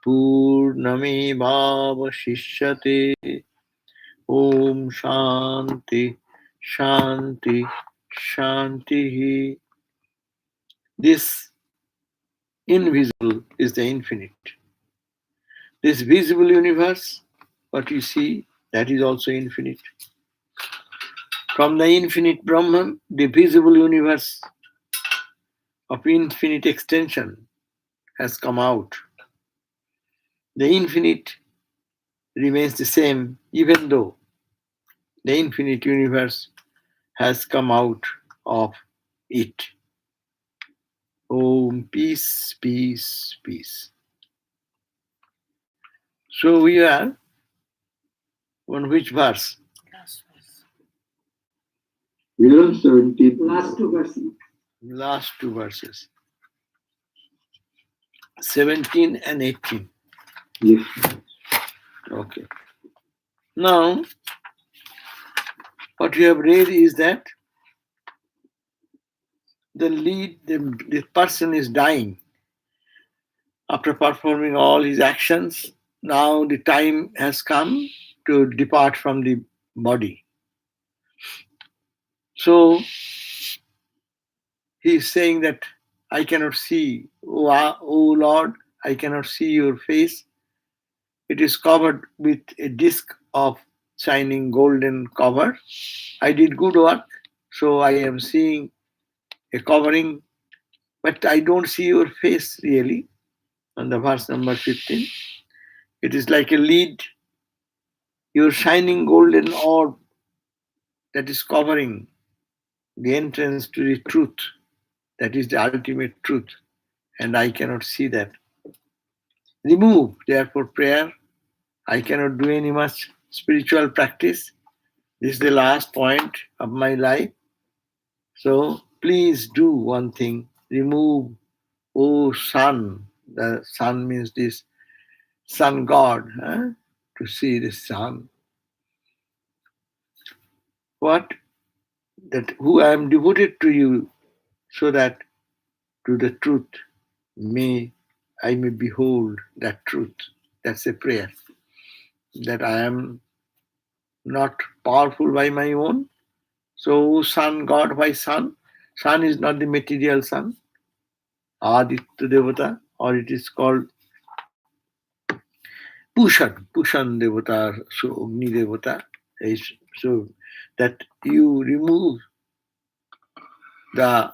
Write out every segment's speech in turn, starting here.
Purnamevavashishyate. Om Shanti Shanti Shanti. This invisible is the infinite. This visible universe, what you see, that is also infinite. From the infinite Brahman, the visible universe of infinite extension has come out. The infinite remains the same, even though the infinite universe has come out of it. Om, peace, peace, peace. So we are on which verse? We are 17. Last two verses. Last two verses. 17 and 18. Yes. Okay. Now, what we have read is that the person is dying after performing all his actions. Now the time has come to depart from the body. So he is saying that I cannot see, O Lord, I cannot see your face. It is covered with a disc of shining golden cover. I did good work, so I am seeing a covering, but I don't see your face really. On the verse number 15, it is like a lid, your shining golden orb that is covering the entrance to the truth. That is the ultimate truth, and I cannot see that. Remove, therefore, prayer. I cannot do any much spiritual practice. This is the last point of my life. So please do one thing. Remove, O sun. The sun means this sun god, to see the sun. What? That who I am devoted to you, so that to the truth I may behold that truth. That's a prayer. That I am not powerful by my own. So sun god, why sun? Sun is not the material sun, Aditya Devata, or it is called Pushan Devata, so Agni Devata. So that you remove the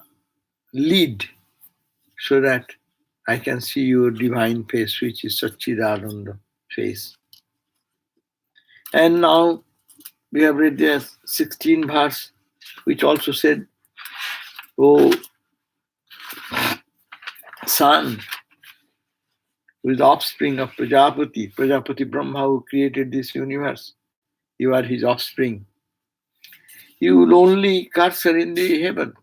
lid so that I can see your divine face, which is Satchidananda face. And now we have read the 16th verse, which also said, O son, who is the offspring of Prajapati Brahma, who created this universe, you are his offspring. You lonely cursor in the heaven,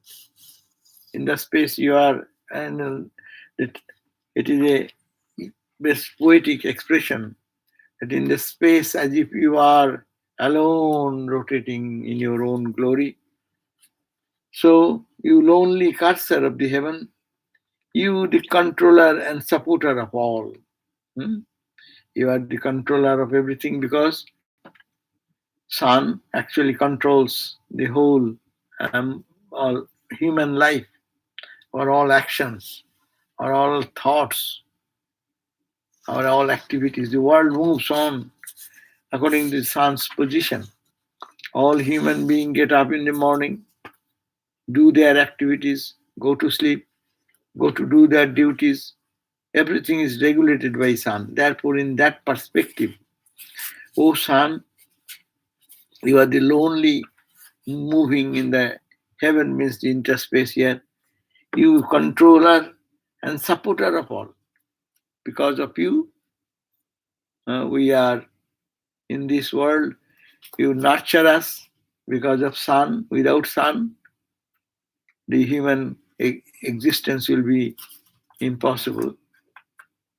in the space you are, and it is a best poetic expression that in the space as if you are alone rotating in your own glory. So you lonely cursor of the heaven, you the controller and supporter of all. You are the controller of everything because sun actually controls the whole all human life, or all actions, or all thoughts, or all activities. The world moves on according to the sun's position. All human beings get up in the morning, do their activities, go to sleep, go to do their duties. Everything is regulated by sun. Therefore, in that perspective, O sun, you are the lonely moving in the heaven, means the interspace here. You controller and supporter of all. Because of you, we are in this world. You nurture us because of sun. Without sun, the human existence will be impossible.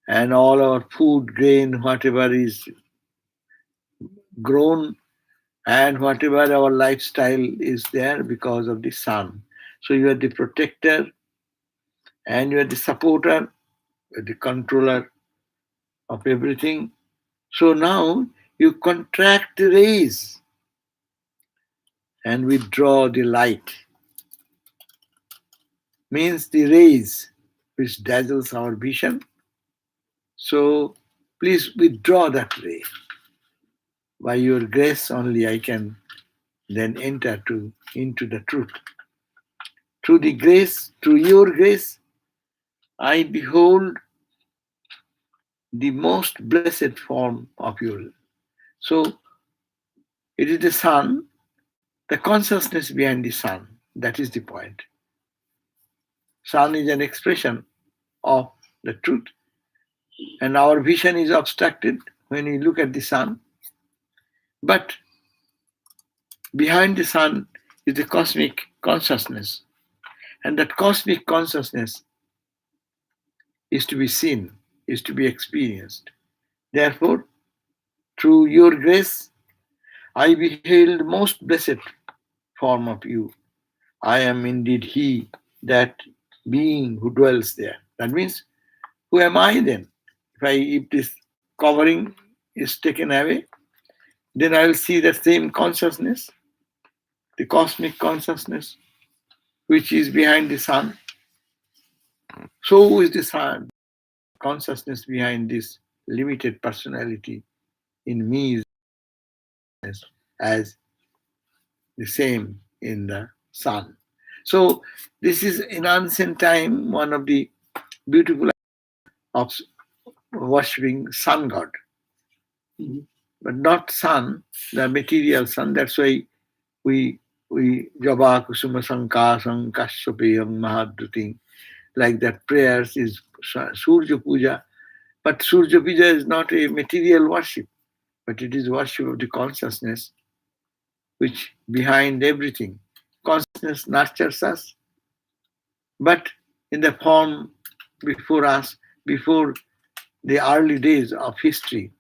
And all our food, grain, whatever is grown, and whatever our lifestyle is there because of the sun. So you are the protector, and you are the supporter, you are the controller, of everything. So now you contract the rays and withdraw the light. Means the rays which dazzles our vision. So please withdraw that ray. By your grace only I can then enter into the truth. Through the grace, through your grace, I behold the most blessed form of you. So it is the sun, the consciousness behind the sun. That is the point. Sun is an expression of the truth. And our vision is obstructed when we look at the sun. But behind the sun is the cosmic consciousness. And that cosmic consciousness is to be seen, is to be experienced. Therefore, through your grace, I beheld most blessed form of you. I am indeed He, that being who dwells there. That means, who am I then? If this covering is taken away, then I will see the same consciousness, the cosmic consciousness, which is behind the sun. So who is the sun? Consciousness behind this limited personality in me is as the same in the sun. So this is in ancient time one of the beautiful of worshipping sun god, but not sun, the material sun. That's why we Jaba Kusuma Sankasam Kashyapeyam Mahadruting, like that prayers is Surya Puja. But Surya Puja is not a material worship, but it is worship of the consciousness which behind everything. Consciousness nurtures us, but in the form before us, before the early days of history,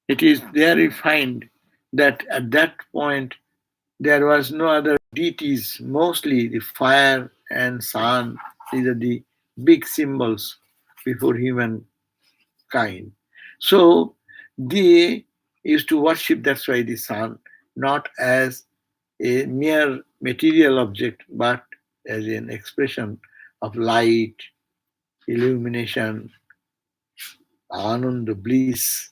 it is there we find that at that point there was no other deities, mostly the fire and sun. These are the big symbols before humankind. So they used to worship, that's why the sun, not as a mere material object, but as an expression of light, illumination, ananda, bliss.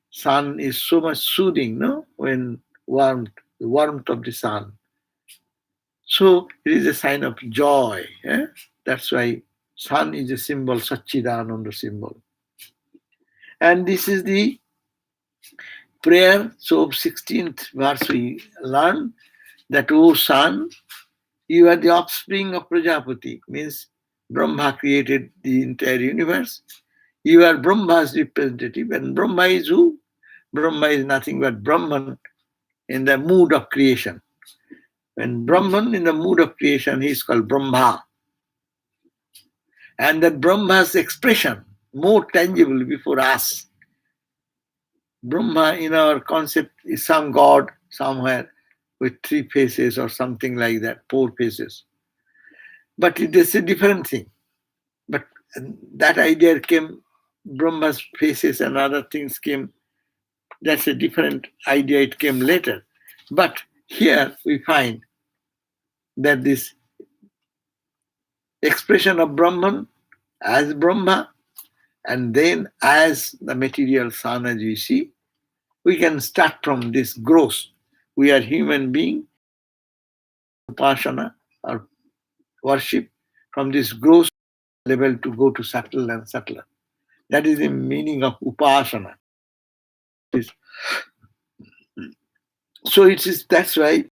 Sun is so much soothing, no? When the warmth of the sun. So it is a sign of joy. That's why sun is a symbol, Satchidananda symbol. And this is the prayer. So 16th verse we learn that, O sun, you are the offspring of Prajapati, means Brahma created the entire universe. You are Brahma's representative, and Brahma is who? Brahma is nothing but Brahman in the mood of creation. When Brahman in the mood of creation, he is called Brahma. And that Brahma's expression, more tangible before us. Brahma in our concept is some god somewhere with 3 faces or something like that, 4 faces. But it is a different thing. But that idea came, Brahma's faces and other things came. That's a different idea, it came later. But here we find that this expression of Brahman as Brahma and then as the material sun, as we see, we can start from this gross. We are human being, upasana or worship, from this gross level to go to subtle and subtler. That is the meaning of upasana. So it is, that's why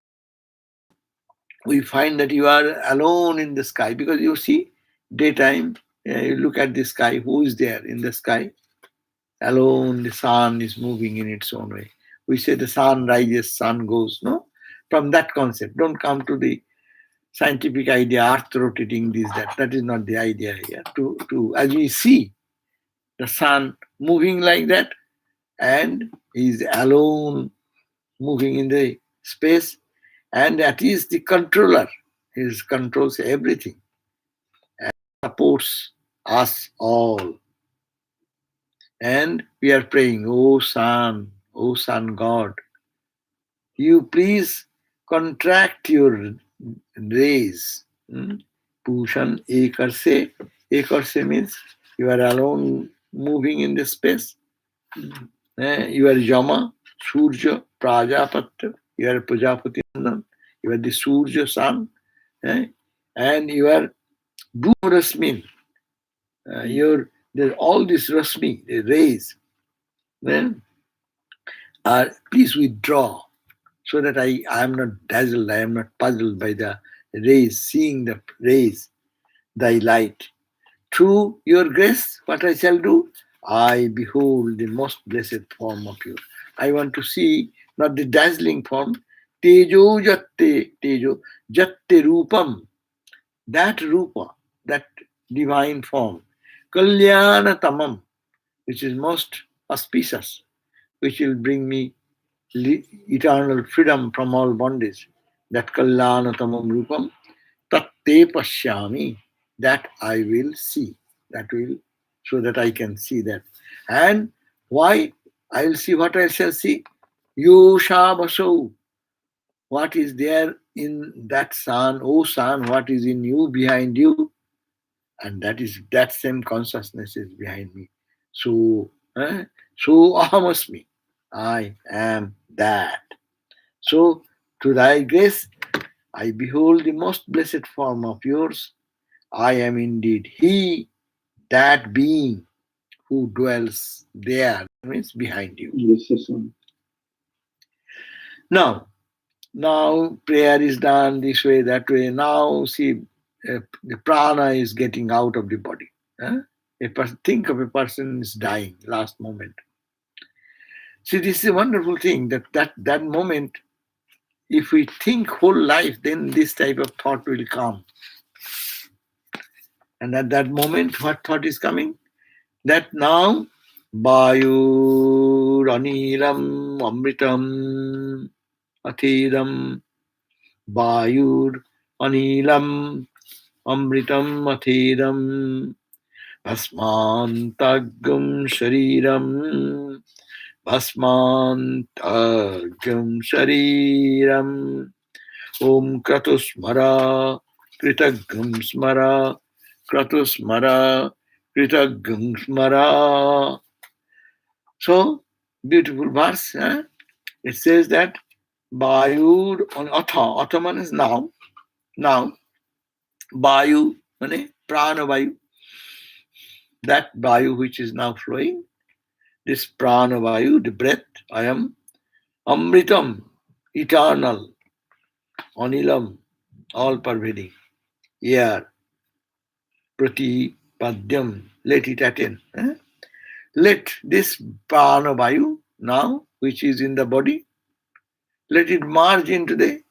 we find that you are alone in the sky, because you see, daytime, you look at the sky, who is there in the sky? Alone, the sun is moving in its own way. We say the sun rises, sun goes, no? From that concept, don't come to the scientific idea, earth rotating, this, that. That is not the idea here. As we see, the sun moving like that, and he is alone moving in the space, and that is the controller. He controls everything and supports us all. And we are praying, O Sun God, you please contract your rays. Pushan ekarse means you are alone moving in the space. You are Yama, Surya, Prajapati, you are Prajapati, you are the Surya sun, and you are Rasmin. There's all this Rasmi, the rays. Then please withdraw so that I am not dazzled, I am not puzzled by the rays, seeing the rays, thy light. Through your grace, what I shall do? I behold the most blessed form of you. I want to see not the dazzling form, jatte rupam, that rupa, that divine form, kalyana tamam, which is most auspicious, which will bring me eternal freedom from all bondage. That kalyana tamam rupam, tatte pashyami, that I will see, that will, so that I can see that. And why? I will see what I shall see. Yosha baso, what is there in that sun, oh sun, what is in you, behind you, and that same consciousness is behind me. So, so ahamasmi, I am that. So, to thy grace, I behold the most blessed form of yours. I am indeed He, that being who dwells there, means behind you. Yes, yes, Swami. Now, now prayer is done this way, that way. Now, see, the prana is getting out of the body. Think of a person is dying, last moment. See, this is a wonderful thing that moment, if we think whole life, then this type of thought will come. And at that moment, what thought is coming? That now, Vayu Raniram Amritam Athidam Vayur Anilam Amritam Athidam Bhasmantagam Shariram Bhasmantagam Shariram Om Kratusmara Kritagam Smara Kratusmara Kritagam Smara. So, beautiful verse. It says that Vayu on Atha means now. Now, Vayu means Prana Vayu. That Vayu which is now flowing, this Prana Vayu, the breath, I am Amritam, eternal, Anilam, all pervading, air, Pratipadyam, let it attain. Let this Prana Vayu now, which is in the body, let it merge into the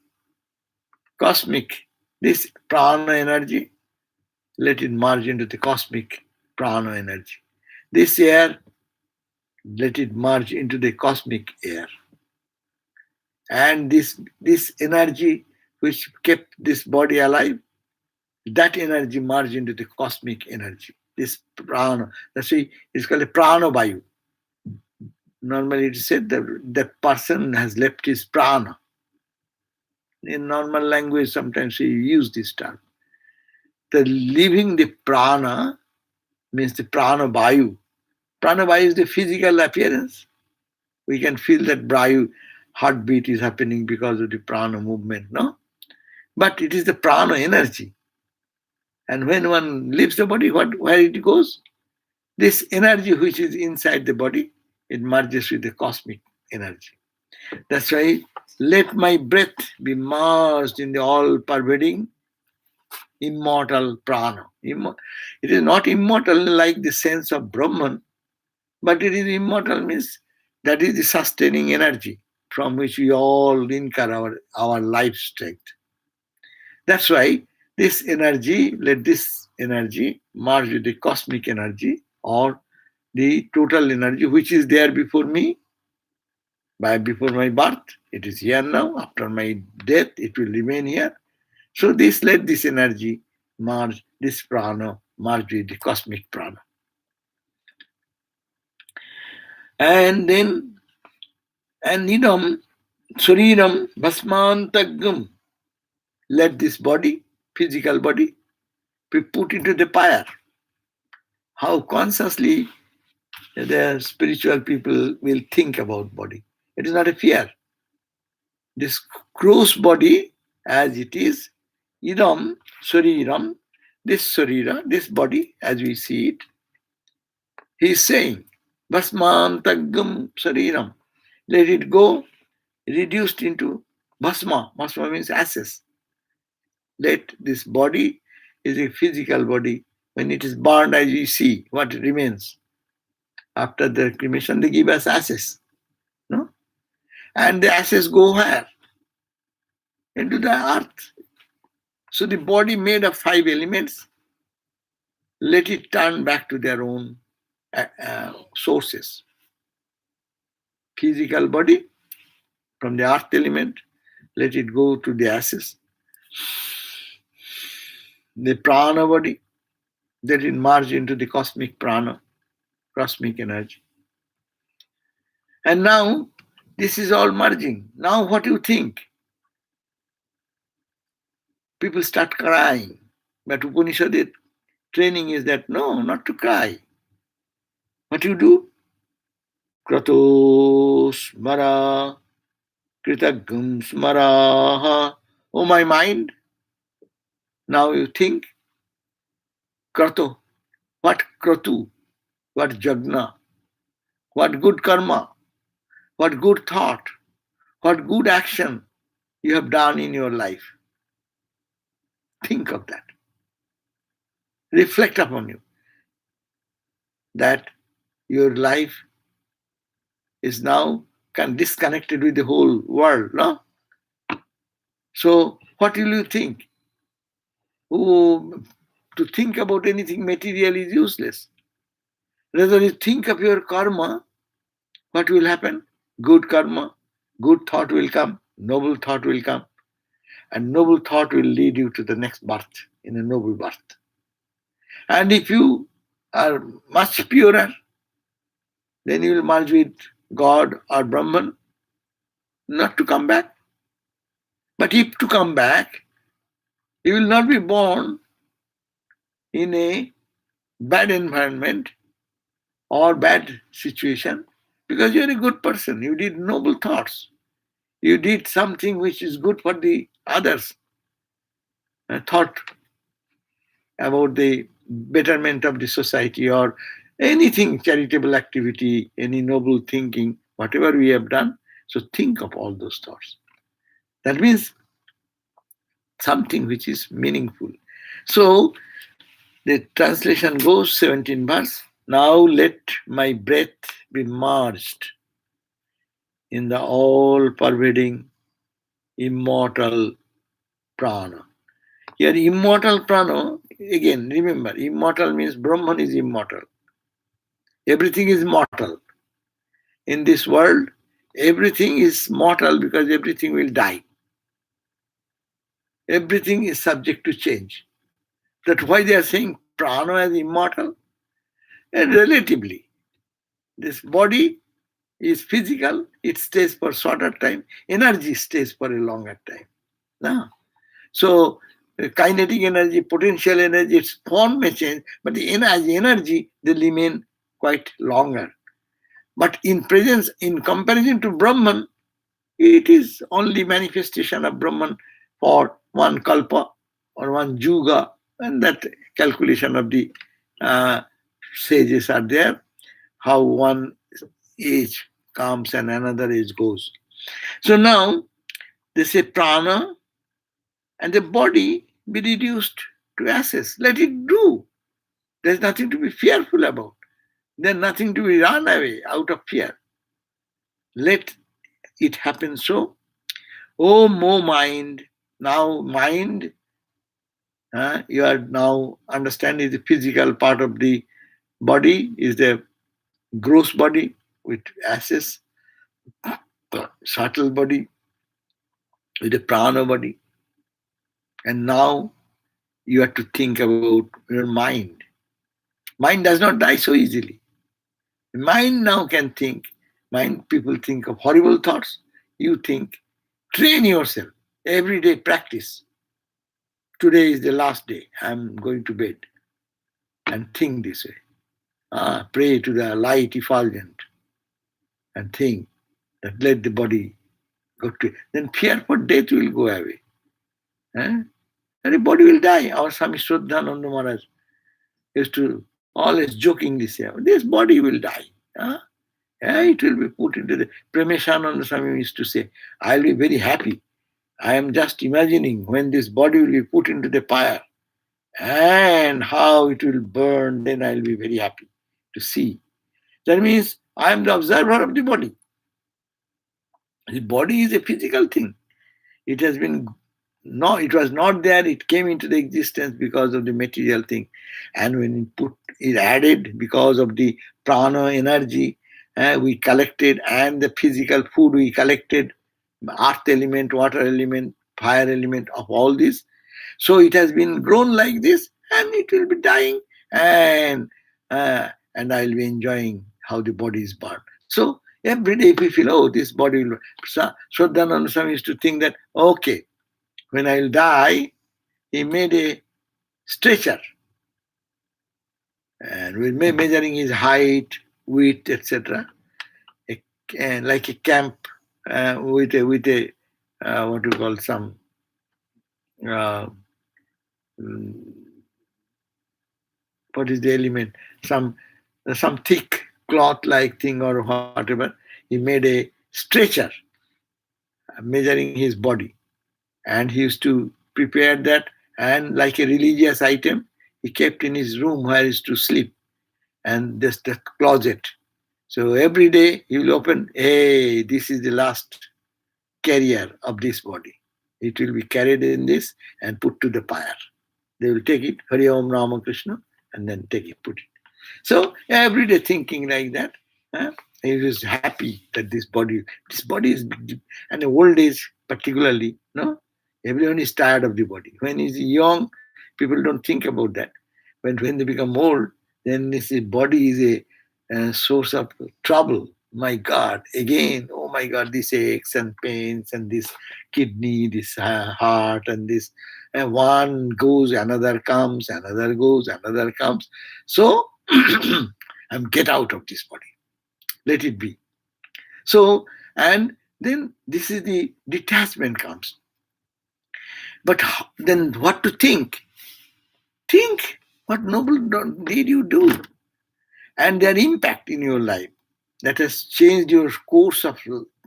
cosmic, this Prana energy, let it merge into the cosmic Prana energy. This air, let it merge into the cosmic air. And this energy which kept this body alive, that energy merged into the cosmic energy. This prana, that's why it's called a prana vayu. Normally it is said that that person has left his prana. In normal language, sometimes we use this term. The leaving the prana means the prana vayu. Prana vayu is the physical appearance. We can feel that vayu heartbeat is happening because of the prana movement, no? But it is the prana energy. And when one leaves the body, where it goes? This energy which is inside the body, it merges with the cosmic energy. That's why let my breath be merged in the all-pervading immortal prana. It is not immortal like the sense of Brahman, but it is immortal means that is the sustaining energy from which we all incur our life strength. That's why this energy, let this energy merge with the cosmic energy or the total energy which is there before me, before my birth. It is here now. After my death, it will remain here. So let this energy merge, this prana merge with the cosmic prana. And then, and idam suriram bhasmantagam. Let this body, physical body, be put into the fire. How consciously the spiritual people will think about body. It is not a fear. This gross body, as it is, idam suriram, this surira, this body, as we see it, he is saying, bhasmantagam sariram. Let it go, reduced into bhasma. Bhasma means ashes. Let this body is a physical body. When it is burned, as we see, what remains after the cremation, they give us ashes. No? And the ashes go where? Into the earth. So the body made of 5 elements, let it turn back to their own sources. Physical body from the earth element, let it go to the ashes. The prana body, let it merge into the cosmic prana, cosmic energy. And now this is all merging. Now what do you think? People start crying. But Upanishadic training is that no, not to cry. What you do? Krato smara, kritagam smaraha. Oh my mind, now you think, krato, what kratu, what jagna, what good karma, what good thought, what good action you have done in your life. Think of that. Reflect upon you. That your life is now disconnected with the whole world, no? So what will you think? Oh, to think about anything material is useless. Rather, you think of your karma, what will happen? Good karma, good thought will come, noble thought will come, and noble thought will lead you to the next birth, in a noble birth. And if you are much purer, then you will merge with God or Brahman, not to come back. But if to come back, you will not be born in a bad environment or bad situation because you are a good person. You did noble thoughts. You did something which is good for the others. Thought about the betterment of the society or anything, charitable activity, any noble thinking, whatever we have done. So think of all those thoughts. That means something which is meaningful. So the translation goes 17 verse. Now let my breath be merged in the all-pervading immortal prana. Here immortal prana, again remember, immortal means Brahman is immortal. Everything is mortal. In this world, everything is mortal because everything will die. Everything is subject to change. That's why they are saying prana is immortal. And relatively, this body is physical, it stays for shorter time, energy stays for a longer time. No? So kinetic energy, potential energy, its form may change, but the energy, they remain quite longer. But in presence, in comparison to Brahman, it is only manifestation of Brahman for one kalpa or one juga, and that calculation of the sages are there, how one age comes and another age goes. So now they say prana and the body be reduced to ashes. Let it do. There's nothing to be fearful about. There's nothing to be run away out of fear. Let it happen so. Oh, more mind. Now, mind, you are now understanding the physical part of the body is the gross body with ashes, subtle body with the prana body. And now you have to think about your mind. Mind does not die so easily. Mind now can think. Mind people think of horrible thoughts. You think. Train yourself. Every day practice. Today is the last day. I'm going to bed. And think this way. Pray to the light effulgent and think that let the body go to. Then fear for death will go away. Eh? And the body will die. Our Swami Shraddhananda Maharaj used to always jokingly say, this body will die. Huh? It will be put into the Premeshananda Swami used to say, I'll be very happy. I am just imagining when this body will be put into the fire and how it will burn, then I'll be very happy to see. That means I am the observer of the body. The body is a physical thing. It has been no, it was not there. It came into the existence because of the material thing, and when it added because of the prana energy we collected, and the physical food we collected, earth element, water element, fire element of all this. So it has been grown like this, and it will be dying, and and I'll be enjoying how the body is burned. So every day, if we feel, oh, this body will. Shraddhananda Swami used to think that, okay, when I'll die, he made a stretcher and with measuring his height, width, etc. And like a camp with a what you call some uh, mm, what is the element? Some thick cloth like thing or whatever. He made a stretcher measuring his body, and he used to prepare that, and like a religious item he kept in his room where he used to sleep, and just the closet. So every day he will open, hey, this is the last carrier of this body. It will be carried in this and put to the fire. They will take it, Hari Om Ramakrishna, and then take it, put it. So every day thinking like that, he was happy that this body is, and the old age particularly, no, everyone is tired of the body. When he's young, people don't think about that. When they become old, then this body is a source of trouble. My God, again, oh my God, these aches and pains and this kidney, this heart, and this. And one goes, another comes, another goes, another comes. So, get out of this body. Let it be. So, and then this is the detachment comes. But then what to think? Think what noble deed you do and their impact in your life that has changed your course of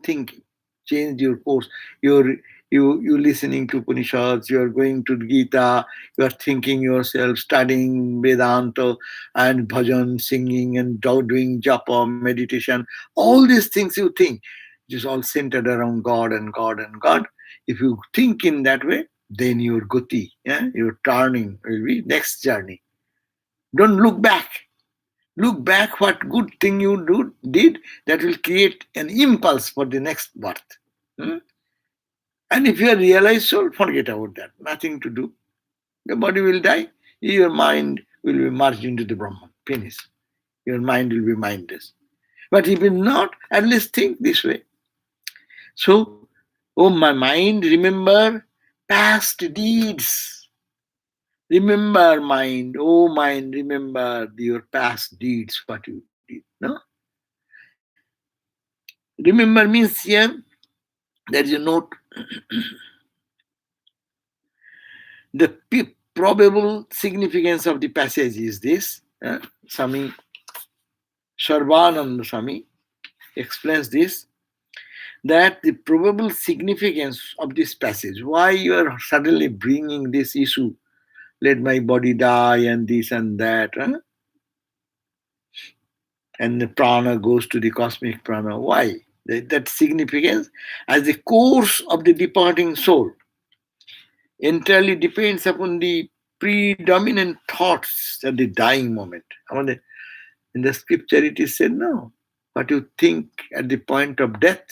thinking, changed your course. You listening to Upanishads, you are going to Gita, you are thinking yourself, studying Vedanta and bhajan, singing and doing japa, meditation. All these things you think, it is all centered around God and God and God. If you think in that way, then your gati, your turning will be next journey. Don't look back. Look back what good thing you did that will create an impulse for the next birth. Hmm? And if you are realized soul, forget about that. Nothing to do. The body will die. Your mind will be merged into the Brahman. Finish. Your mind will be mindless. But if you not, at least think this way. So, oh my mind, remember past deeds. Remember mind, oh mind, remember your past deeds, what you did. No? Remember means here, there is a note. The probable significance of the passage is this. Swami Sarvananda Swami explains this, that the probable significance of this passage, why you are suddenly bringing this issue, let my body die and this and that, and the prana goes to the cosmic prana. Why? That significance as the course of the departing soul entirely depends upon the predominant thoughts at the dying moment. In the scripture it is said, no, what you think at the point of death,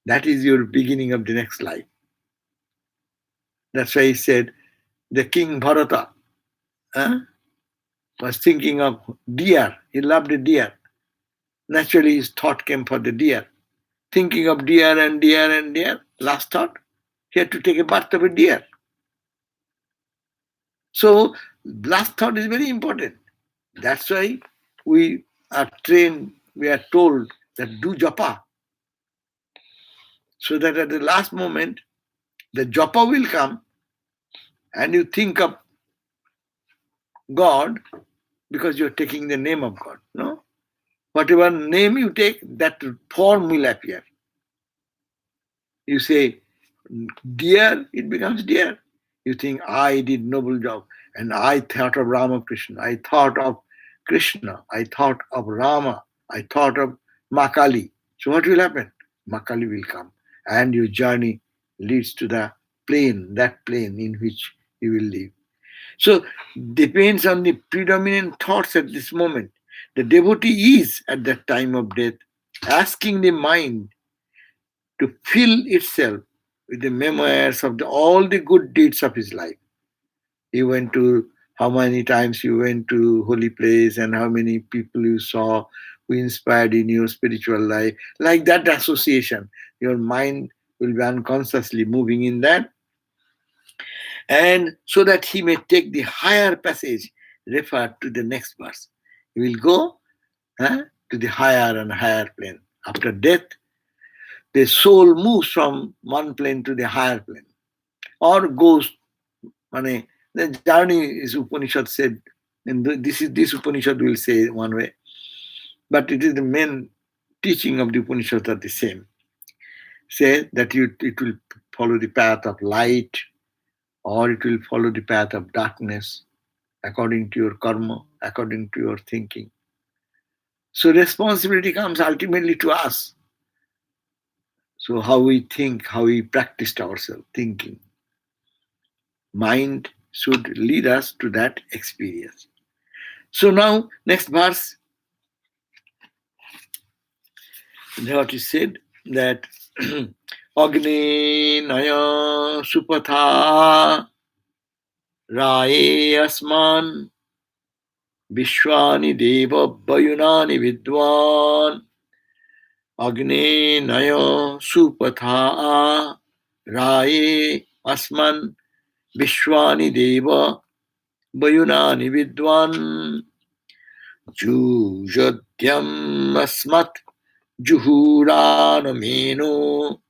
that is your beginning of the next life. That's why he said, the king Bharata was thinking of deer. He loved a deer. Naturally, his thought came for the deer. Thinking of deer and deer and deer, last thought, he had to take a birth of a deer. So, last thought is very important. That's why we are trained, we are told that do japa, so that at the last moment, the japa will come and you think of God because you're taking the name of God. No? Whatever name you take, that form will appear. You say dear, it becomes dear. You think I did noble job and I thought of Ramakrishna, I thought of Krishna, I thought of Rama, I thought of Makali. So what will happen? Makali will come and your journey leads to the plane, that plane in which you will live. So depends on the predominant thoughts at this moment. The devotee is at that time of death asking the mind to fill itself with the memoirs of all the good deeds of his life. You went to how many times you went to holy place and how many people you saw who inspired in your spiritual life. Like that association, your mind will be unconsciously moving in that, and so that he may take the higher passage referred to the next verse. He will go to the higher and higher plane. After death, the soul moves from one plane to the higher plane or goes. The journey is Upanishad said, and this Upanishad will say one way, but it is the main teaching of the Upanishad are the same. Say that it will follow the path of light or it will follow the path of darkness according to your karma, according to your thinking. So responsibility comes ultimately to us. So how we think, how we practiced ourselves thinking. Mind should lead us to that experience. So now, next verse, what is said that Agne Naya Supatha Raye Asman Vishwani Deva Bayunani Vidwan Agne Naya Supatha Raye Asman Vishwani Deva Bayunani Vidwan Jujadyam Asmat Juhuranameno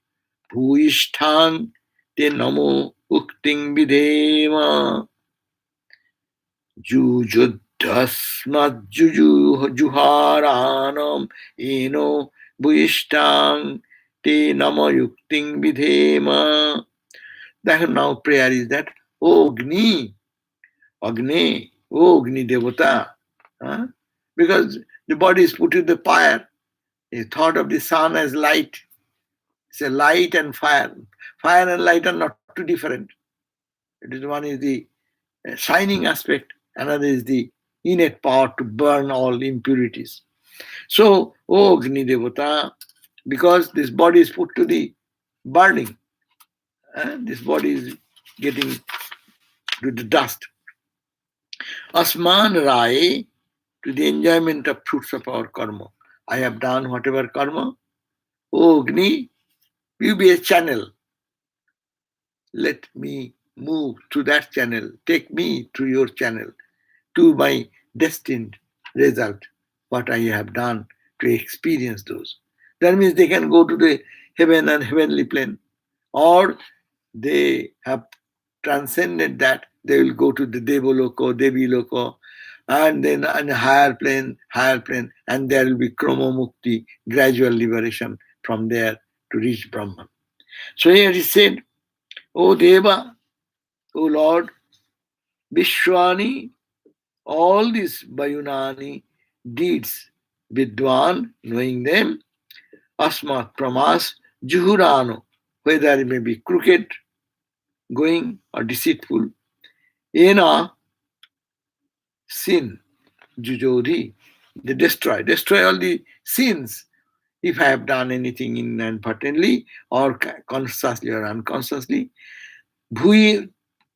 Bhuishthang Te Namo Ukting Videma Jujudhasmat Juharanam Eno Bhuishtang Te Namo Yukting Videma. Now prayer is that, O Agni, Agni, O Agni Devata. Because the body is put in the fire. He thought of the sun as light. It's a light and fire. Fire and light are not too different. It is one is the shining aspect, another is the innate power to burn all impurities. So, O Agni Devata, because this body is put to the burning, this body is getting to the dust. Asman Rai, to the enjoyment of fruits of our karma. I have done whatever karma. O Agni, you be a channel. Let me move through that channel. Take me through your channel to my destined result, what I have done to experience those. That means they can go to the heaven and heavenly plane, or they have transcended that, they will go to the Devoloko, Devi Loko, and then on a higher plane, and there will be Kroma Mukti, gradual liberation from there to reach Brahman. So here he said, O Deva, O Lord, Vishwani, all these Bayunani deeds, Vidwan, knowing them, Asmat Pramas, Juhurano, whether it may be crooked, going, or deceitful, Ena, sin, Jujodi, they destroy all the sins. If I have done anything inadvertently or consciously or unconsciously, Bhui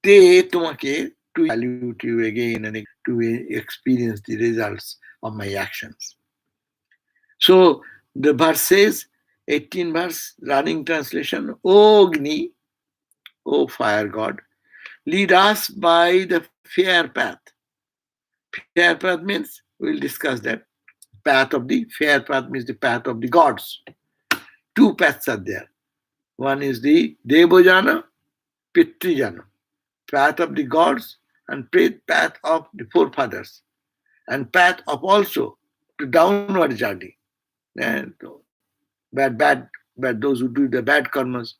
te tomake to evaluate you again and to experience the results of my actions. So the verse says, 18 verse, running translation, O Agni, O fire god, lead us by the fair path. Fair path means, we'll discuss that. Path of the fair path means the path of the gods. Two paths are there. One is the Devojana, Pitrijana, path of the gods, and path of the forefathers, and path of also the downward journey. And bad, those who do the bad karmas.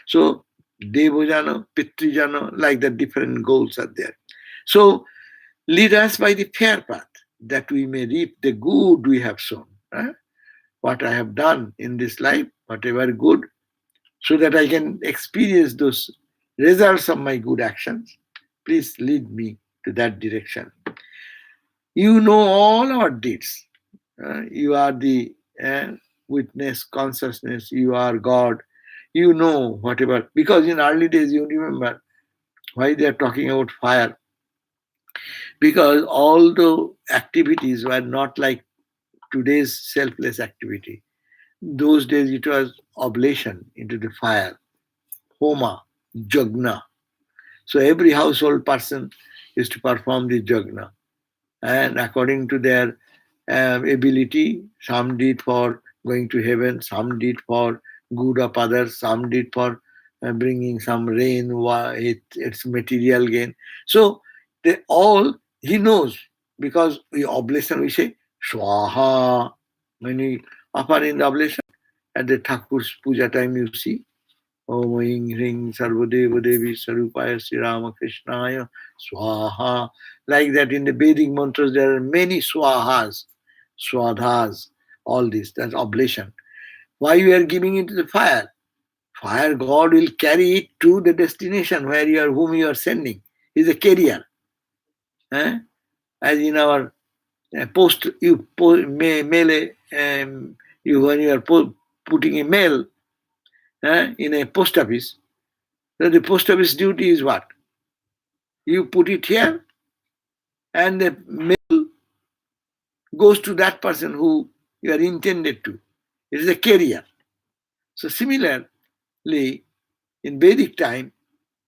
So Devojana, Pitrijana, like the different goals are there. So lead us by the fair path, that we may reap the good we have sown. What I have done in this life, whatever good, so that I can experience those results of my good actions. Please lead me to that direction. You know all our deeds. You are the witness, consciousness, you are God. You know whatever. Because in early days, you remember why they are talking about fire. Because all the activities were not like today's selfless activity. Those days it was oblation into the fire, homa, jagna. So every household person is to perform the jagna. And according to their ability, some did for going to heaven, some did for good of others, some did for bringing some rain, its material gain. So they all, he knows, because we oblation, we say swaha. When we offer in the oblation at the Thakur's puja time, you see, Om Ing Hring Sarvadeva Devi Sarupaya Sri Ramakrishnaya Swaha. Like that in the Vedic mantras, there are many swahas, swadhas, all this. That's oblation. Why we are giving it to the fire? Fire God will carry it to the destination where you are, whom you are sending. He's a carrier. Eh? As in our post, mail you when you are putting a mail in a post office. So the post office duty is what? You put it here, and the mail goes to that person who you are intended to. It is a carrier. So similarly, in Vedic time,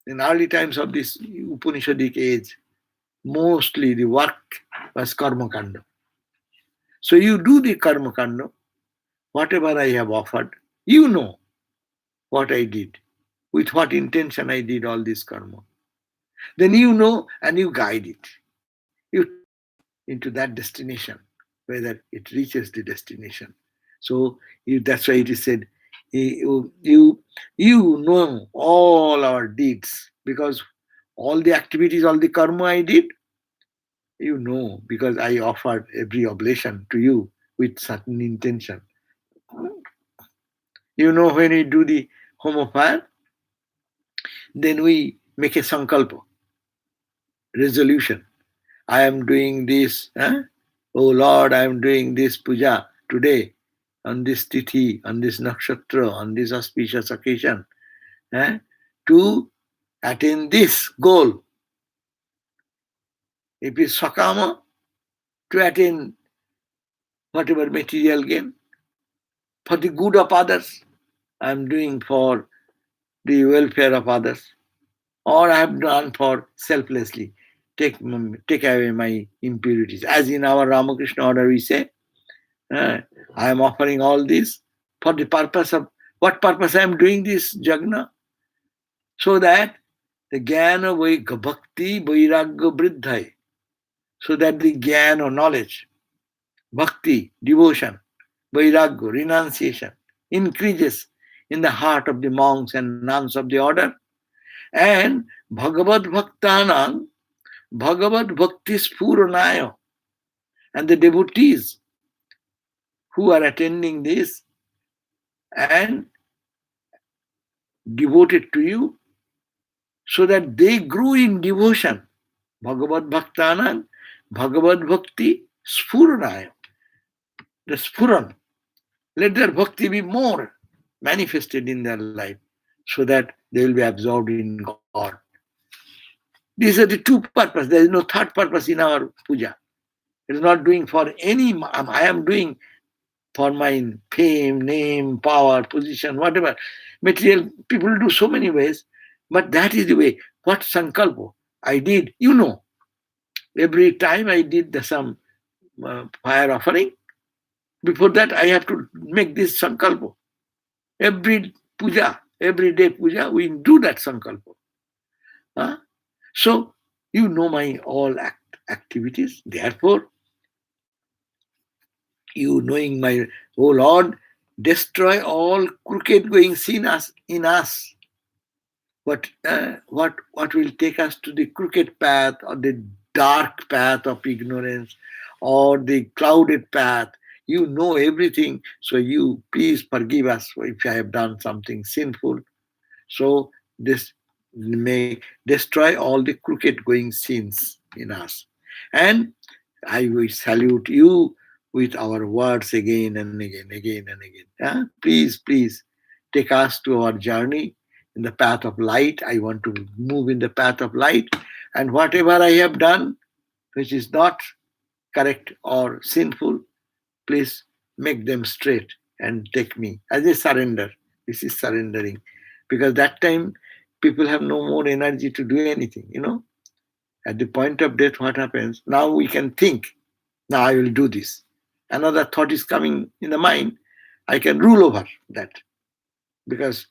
in early times of this Upanishadic age, mostly the work was karma kanda. So you do the karma kanda, whatever I have offered, you know what I did, with what intention I did all this karma. Then you know and you guide it. You take it into that destination, whether it reaches the destination. So that's why it is said, you know all our deeds, because all the activities, all the karma I did, you know, because I offered every oblation to you with certain intention. You know, when we do the home of fire, then we make a sankalpa, resolution. I am doing this. Oh Lord, I am doing this puja today, on this tithi, on this nakshatra, on this auspicious occasion, to attain this goal. If it's sakama, to attain whatever material gain, for the good of others, I am doing for the welfare of others, or I have done for selflessly, take away my impurities. As in our Ramakrishna order, we say, I am offering all this for the purpose of, what purpose I am doing this jagna? So that the jnana bhakti vairagya vriddhai, so that the jnana or knowledge, bhakti, devotion, vairagya, renunciation, increases in the heart of the monks and nuns of the order, and Bhagavad Bhaktanam, Bhagavad Bhakti Spuranaya, and the devotees who are attending this and devoted to you, so that they grew in devotion. Bhagavad Bhaktanam, Bhagavad Bhakti Spuranaya. The Spuran. Let their bhakti be more manifested in their life, so that they will be absorbed in God. These are the two purposes. There is no third purpose in our puja. It is not doing for any, I am doing for my fame, name, power, position, whatever. Material people do so many ways, but that is the way. What sankalpa I did, every time I did some fire offering, before that I have to make this sankalpa. Every puja, every day puja, we do that sankalpa. Huh? So my all activities. Therefore, you knowing my, oh Lord, destroy all crooked going sin us in us. What will take us to the crooked path or the dark path of ignorance or the clouded path? You know everything, so you please forgive us if I have done something sinful. So this may destroy all the crooked going sins in us. And I will salute you with our words again and again, again and again. Yeah? Please, please take us to our journey in the path of light. I want to move in the path of light. And whatever I have done, which is not correct or sinful, please make them straight and take me as a surrender. This is surrendering. Because that time people have no more energy to do anything. At the point of death, what happens? Now we can think, now I will do this. Another thought is coming in the mind. I can rule over that because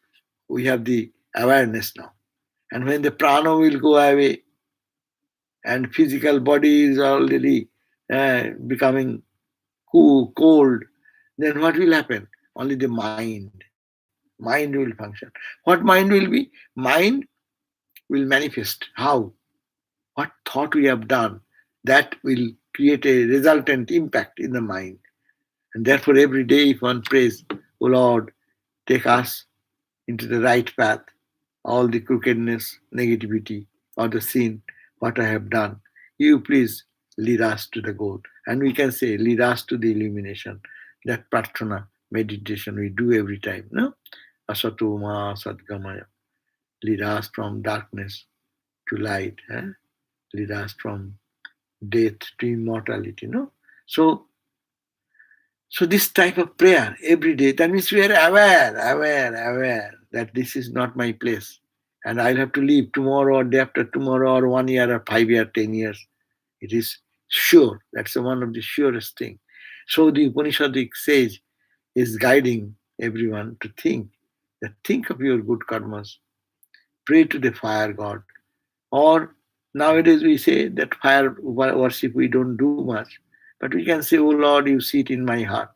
we have the awareness now. And when the prana will go away and physical body is already becoming cold, then what will happen? Only the mind. Mind will function. What mind will be? Mind will manifest. How? What thought we have done, that will create a resultant impact in the mind. And therefore, every day, if one prays, O Lord, take us into the right path, all the crookedness, negativity, or the sin, what I have done, you please lead us to the goal. And we can say, lead us to the illumination. That prarthana meditation we do every time. No? Asatoma Sadgamaya. Lead us from darkness to light. Lead us from death to immortality. No? So this type of prayer every day, that means we are aware that this is not my place. And I'll have to leave tomorrow or day after tomorrow or 1 year or 5 years, 10 years. It is sure. That's one of the surest thing. So the Upanishadic sage is guiding everyone to think of your good karmas. Pray to the fire god. Or nowadays we say that fire worship we don't do much. But we can say, oh Lord, you sit in my heart.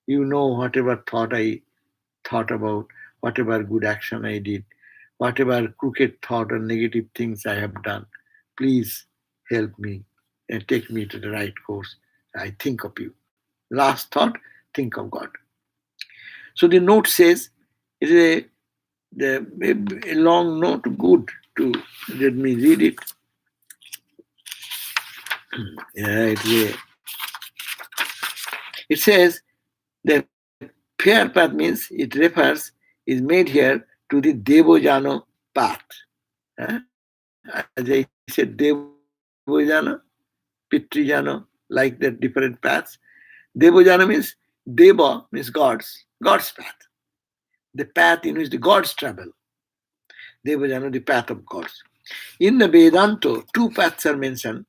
You know whatever thought I thought about, whatever good action I did, whatever crooked thought or negative things I have done. Please help me and take me to the right course. I think of you. Last thought, think of God. So the note says, it is a long note, good to let me read it. It says the fair path means it refers, is made here to the Devojano path. As I said, Devojana, Pitrijano, like the different paths. Devojana means Deva means God's path. The path in which the gods travel. Devojana, the path of gods. In the Vedanta, two paths are mentioned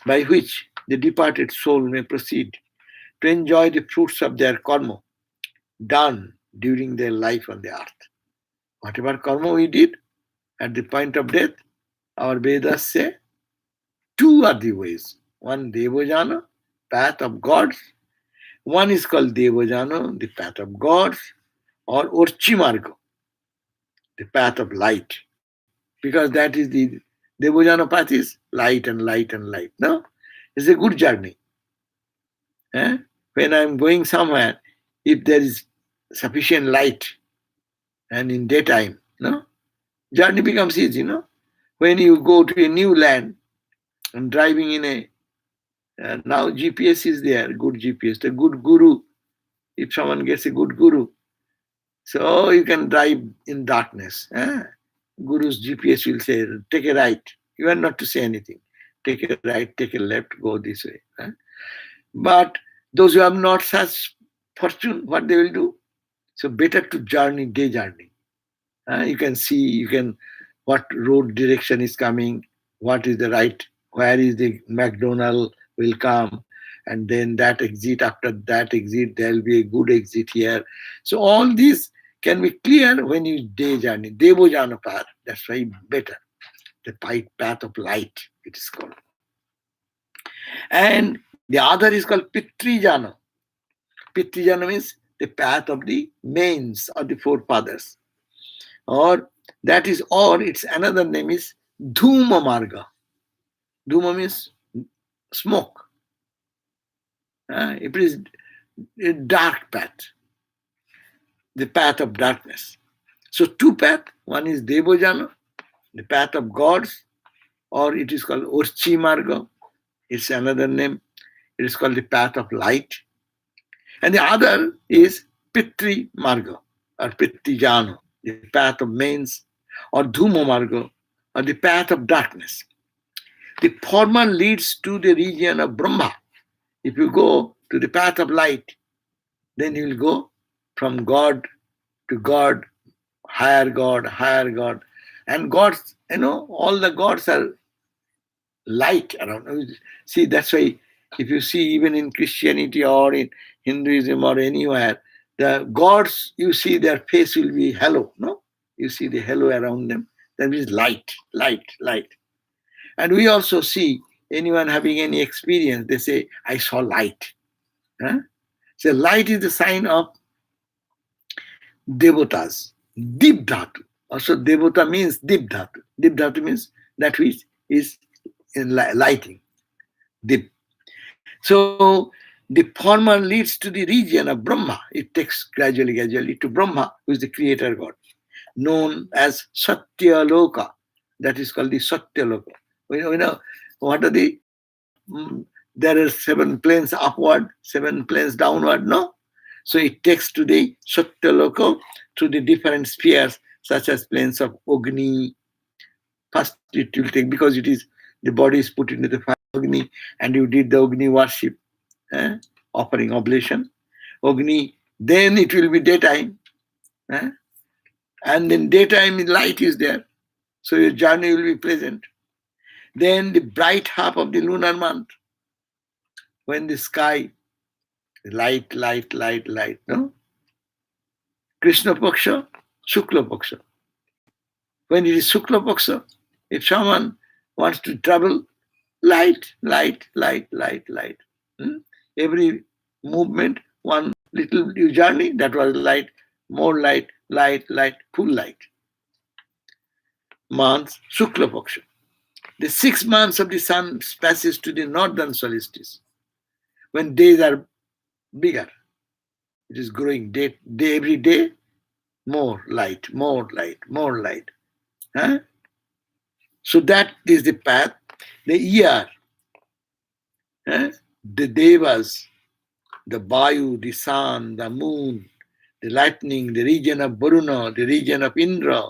by which the departed soul may proceed to enjoy the fruits of their karma done during their life on the earth. Whatever karma we did at the point of death, our Vedas say two are the ways. One Devojana, path of gods. One is called Devojana, the path of gods, or Orchimarga, the path of light. Because that is the Devojana path is light and light and light. No? It's a good journey. When I'm going somewhere, if there is sufficient light and in daytime, no, journey becomes easy. When you go to a new land and driving in now GPS is there, good GPS, the good guru. If someone gets a good guru, so you can drive in darkness. Guru's GPS will say, take a right. You are not to say anything. Take a right, take a left, go this way. But Those who have not such fortune, what they will do? So better to journey, day journey. You can see, you can, what road direction is coming, what is the right, where is the McDonald will come, and then that exit, after that exit, there will be a good exit here. So all these can be clear when you day journey. Devo Jana path, that's why better. The path of light, it is called. And the other is called Pitri Jana. Pitri Jana means the path of the mains or the forefathers. Or that is, or its another name is Dhuma Marga. Dhuma means smoke. It is a dark path, the path of darkness. So two paths, one is Devojana, the path of gods, or it is called Orchi Marga. It's another name. It is called the path of light. And the other is Pitri Marga, or Pitri Jana, the path of mains, or Dhuma Marga, or the path of darkness. The former leads to the region of Brahma. If you go to the path of light, then you will go from God to God, higher God, higher God. And gods, all the gods are light around. See, that's why if you see even in Christianity or in Hinduism or anywhere, the gods, you see their face will be halo, no? You see the halo around them. That means light, light, light. And we also see anyone having any experience, they say, I saw light. Huh? So light is the sign of devotas, dip dhatu. Also devota means dip dhatu. Dip dhatu means that which is in lighting, dip. So the former leads to the region of Brahma. It takes gradually to Brahma, who is the creator God, known as Satya Loka. That is called the Satya Loka. We know what are there are 7 planes upward, 7 planes downward, no? So it takes to the Satya Loka to the different spheres, such as planes of Agni. First it will take, because it is, the body is put into the fire Agni, and you did the Agni worship, offering oblation. Agni, then it will be daytime. And in daytime light is there. So your journey will be pleasant. Then the bright half of the lunar month, when the sky, light, no? Krishna Paksha, Shukla Paksha. When it is Shukla Paksha, if someone wants to travel, light. Every movement, one little journey, that was light, more light, full light. Months, Shukla Paksha. The 6 months of the sun passes to the northern solstice, when days are bigger. It is growing day every day, more light. Huh? So that is the path. The year, the devas, the Vayu, the sun, the moon, the lightning, the region of Varuna, the region of Indra,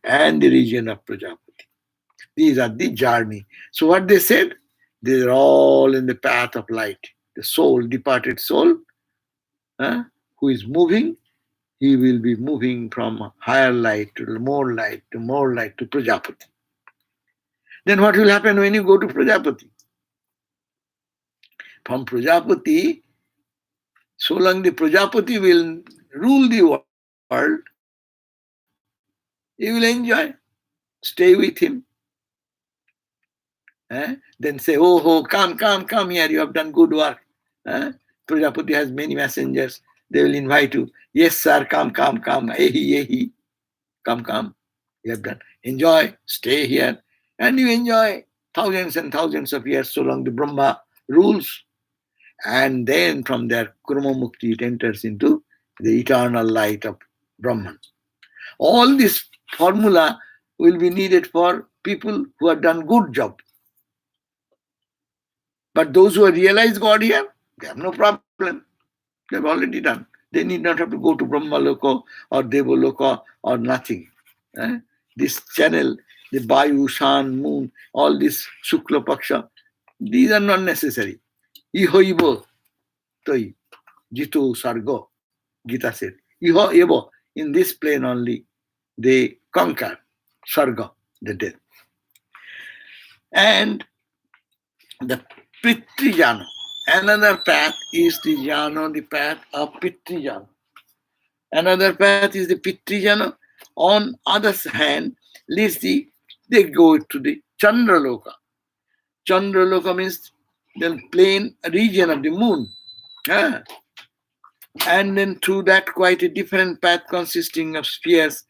and the region of Prajapati. These are the journey. So what they said, they are all in the path of light. The soul, departed soul, who is moving, he will be moving from higher light to more light to more light to Prajapati. Then what will happen when you go to Prajapati? From Prajapati, so long the Prajapati will rule the world, you will enjoy. Stay with him. Then say, oh, come here, you have done good work. Prajapati has many messengers. They will invite you. Yes, sir, come. Ehi. Come. You have done. Enjoy, stay here. And you enjoy thousands and thousands of years, so long the Brahma rules. And then from there, Kurma Mukti, it enters into the eternal light of Brahman. All this formula will be needed for people who have done good job. But those who have realized God here, they have no problem. They have already done. They need not have to go to Brahma Loka or Deva Loka or nothing. This channel, the Vayu, Sun, Moon, all this Shukla Paksha, these are not necessary. Ihoibo, Mattoi Jitu Sargo. Gita said, Iho Evo, in this plane only, they conquer Sarga, the death. And the Pitrijana. Another path is the jhana, the path of Pitrijana. Another path is the Pitrijana. On other hand, they go to the Chandraloka. Chandraloka means the plane region of the moon. Ah. And then through that quite a different path consisting of spheres,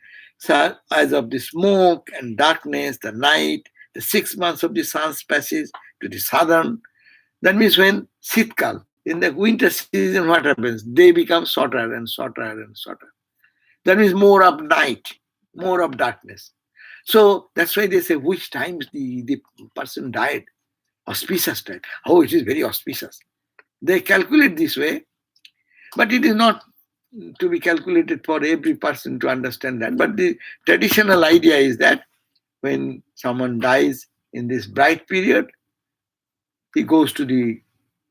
as of the smoke and darkness, the night, the 6 months of the sun's passage to the southern. That means when Sitkal, in the winter season, what happens? They become shorter and shorter and shorter. That means more of night, more of darkness. So that's why they say which times the person died, auspicious died. Oh, it is very auspicious. They calculate this way, but it is not to be calculated for every person to understand that. But the traditional idea is that when someone dies in this bright period, he goes to the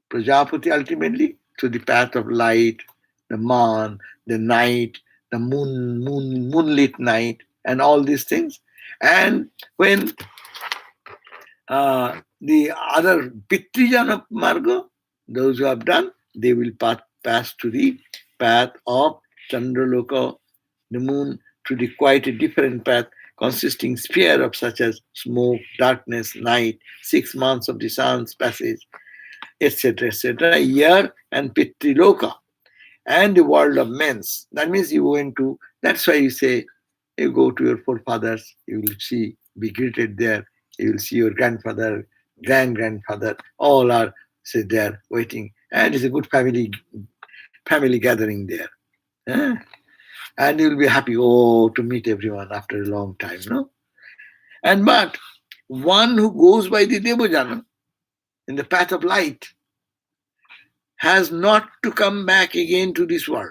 Prajapati ultimately, to the path of light, the man, the night, the moonlit night, and all these things. And when the other Pitrijana Marga, those who have done, they will pass to the path of Chandraloka, the moon, to the quite a different path consisting sphere of such as smoke, darkness, night, 6 months of the sun's passage, etc., year and Pitriloka, and the world of men's. That means you go into, that's why you say, you go to your forefathers, you will see, be greeted there, you will see your grandfather, grandfather, all are say there waiting, and it's a good family gathering there. Eh? And you'll be happy, oh, to meet everyone after a long time, no? And but one who goes by the Devajana in the path of light has not to come back again to this world,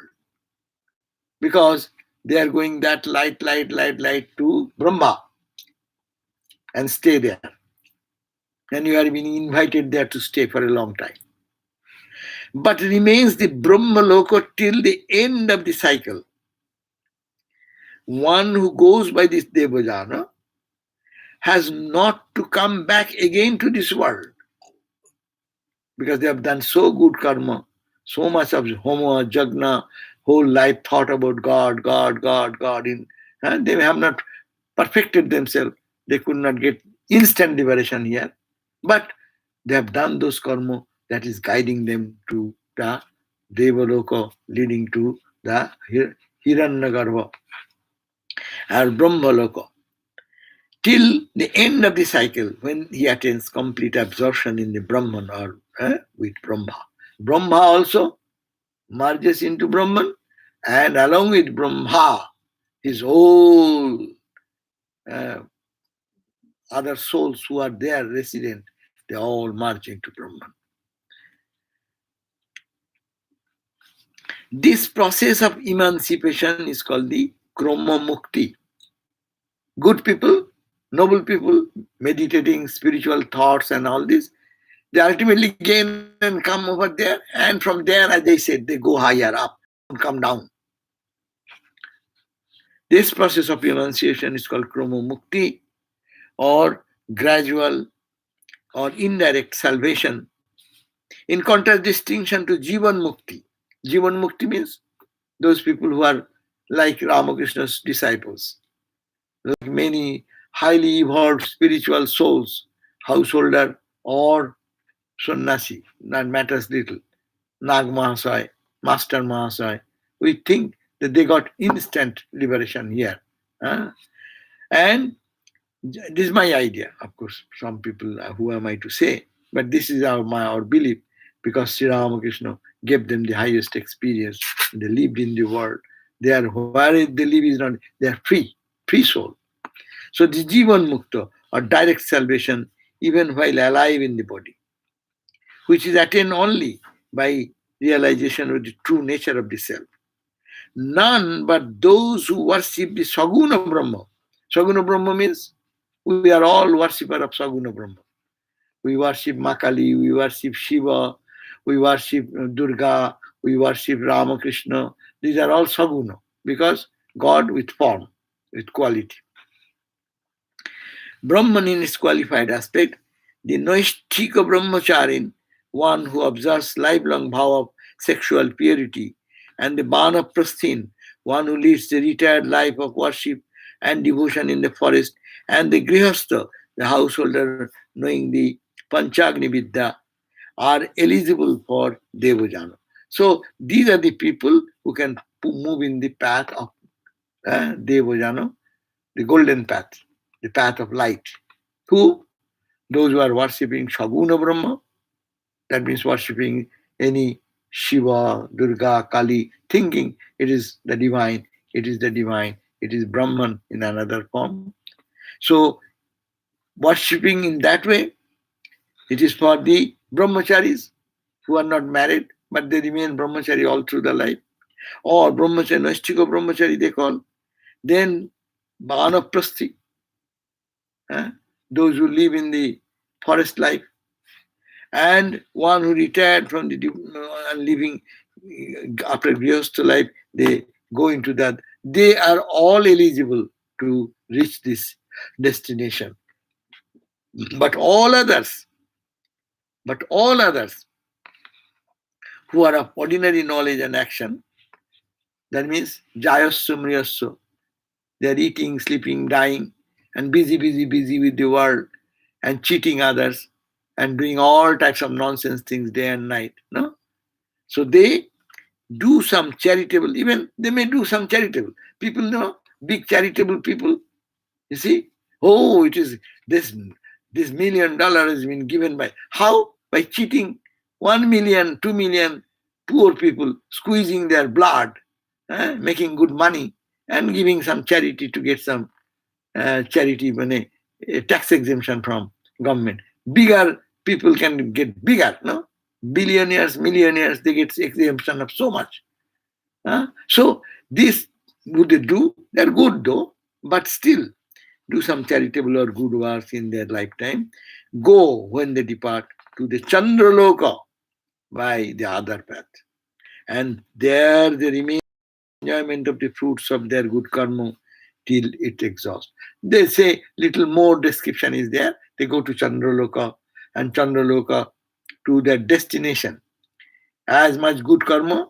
because they are going that light to Brahma and stay there. And you are being invited there to stay for a long time. But remains the Brahma Loka till the end of the cycle. One who goes by this Devajana has not to come back again to this world, because they have done so good karma, so much of Homa, Jagna, whole life thought about God, and they have not perfected themselves. They could not get instant liberation here. But they have done those karma that is guiding them to the Devaloka, leading to the Hiranyagarbha or Brahmaloka, till the end of the cycle, when he attains complete absorption in the Brahman or with Brahma. Brahma also merges into Brahman, and along with Brahma, his whole other souls who are there resident, they all merge into Brahman. This process of emancipation is called the Kroma Mukti. Good people, noble people, meditating spiritual thoughts and all this, they ultimately gain and come over there, and from there, as I said, they go higher up, come down. This process of enunciation is called Kroma Mukti, or gradual or indirect salvation. In contrast, distinction to Jivan Mukti. Jivan Mukti means those people who are like Ramakrishna's disciples, like many highly evolved spiritual souls, householder or sannyasi, that matters little. Nag Mahasaya, Master Mahasaya, we think that they got instant liberation here. And this is my idea, of course. Some people, who am I to say? But this is our belief, because Sri Ramakrishna gave them the highest experience. They lived in the world. They are where they live is not. They are free soul. So the Jivan Mukta, or direct salvation, even while alive in the body, which is attained only by realization of the true nature of the self. None but those who worship the Saguna Brahma. Saguna Brahma means we are all worshipper of Saguna Brahma. We worship Makali, we worship Shiva, we worship Durga, we worship Ramakrishna. These are all saguna because God with form, with quality. Brahman in its qualified aspect, the Noishtika Brahmacharin, one who observes lifelong vow of sexual purity, and the Banaprasthin, one who leads the retired life of worship and devotion in the forest, and the Grihastha, the householder knowing the Panchagni Vidya, are eligible for Devajana. So these are the people who can move in the path of Devajana, the golden path, the path of light. Who? Those who are worshipping Shaguna Brahma, that means worshipping any Shiva, Durga, Kali, thinking it is the divine, it is the divine, it is Brahman in another form. So, worshipping in that way, it is for the brahmacharis who are not married, but they remain brahmachari all through the life. Or brahmachari, Naistika brahmachari they call. Then Banaprasthi, those who live in the forest life, and one who retired from the and living after Grihastha life, they go into that. They are all eligible to reach this destination. But all others, but all others, who are of ordinary knowledge and action, that means jayasya mriyasya, they are eating, sleeping, dying, and busy with the world, and cheating others, and doing all types of nonsense things day and night. No? So they do some charitable, even they may do some charitable. People know, big charitable people, you see, oh, it is this $1 million has been given by, how? By cheating 1 million, 2 million poor people, squeezing their blood, making good money, and giving some charity to get some charity money, tax exemption from government. Bigger people can get bigger, no? Billionaires, millionaires, they get exemption of so much. So this would they do? They're good though, but still do some charitable or good works in their lifetime. Go when they depart to the Chandraloka by the other path, and there they remain enjoyment of the fruits of their good karma till it exhausts. They say little more description is there. They go to Chandraloka, and Chandraloka to their destination. As much good karma,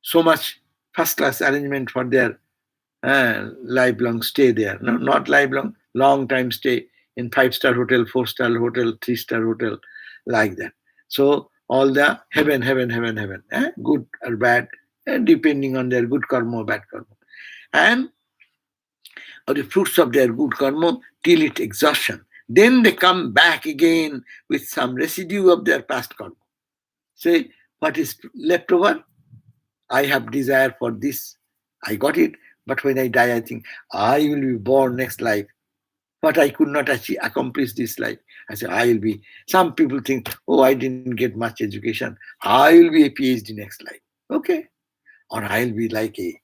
so much first class arrangement for their lifelong stay there. No, not lifelong, long time stay in 5-star hotel, 4-star hotel, 3-star hotel, like that. So all the heaven, good or bad, depending on their good karma or bad karma. And the fruits of their good karma till its exhaustion. Then they come back again with some residue of their past karma. Say, what is left over? I have desire for this. I got it. But when I die, I think I will be born next life. But I could not achieve, accomplish this life. I say, I will be. Some people think, oh, I didn't get much education. I will be a PhD next life. Okay. Or I'll be like a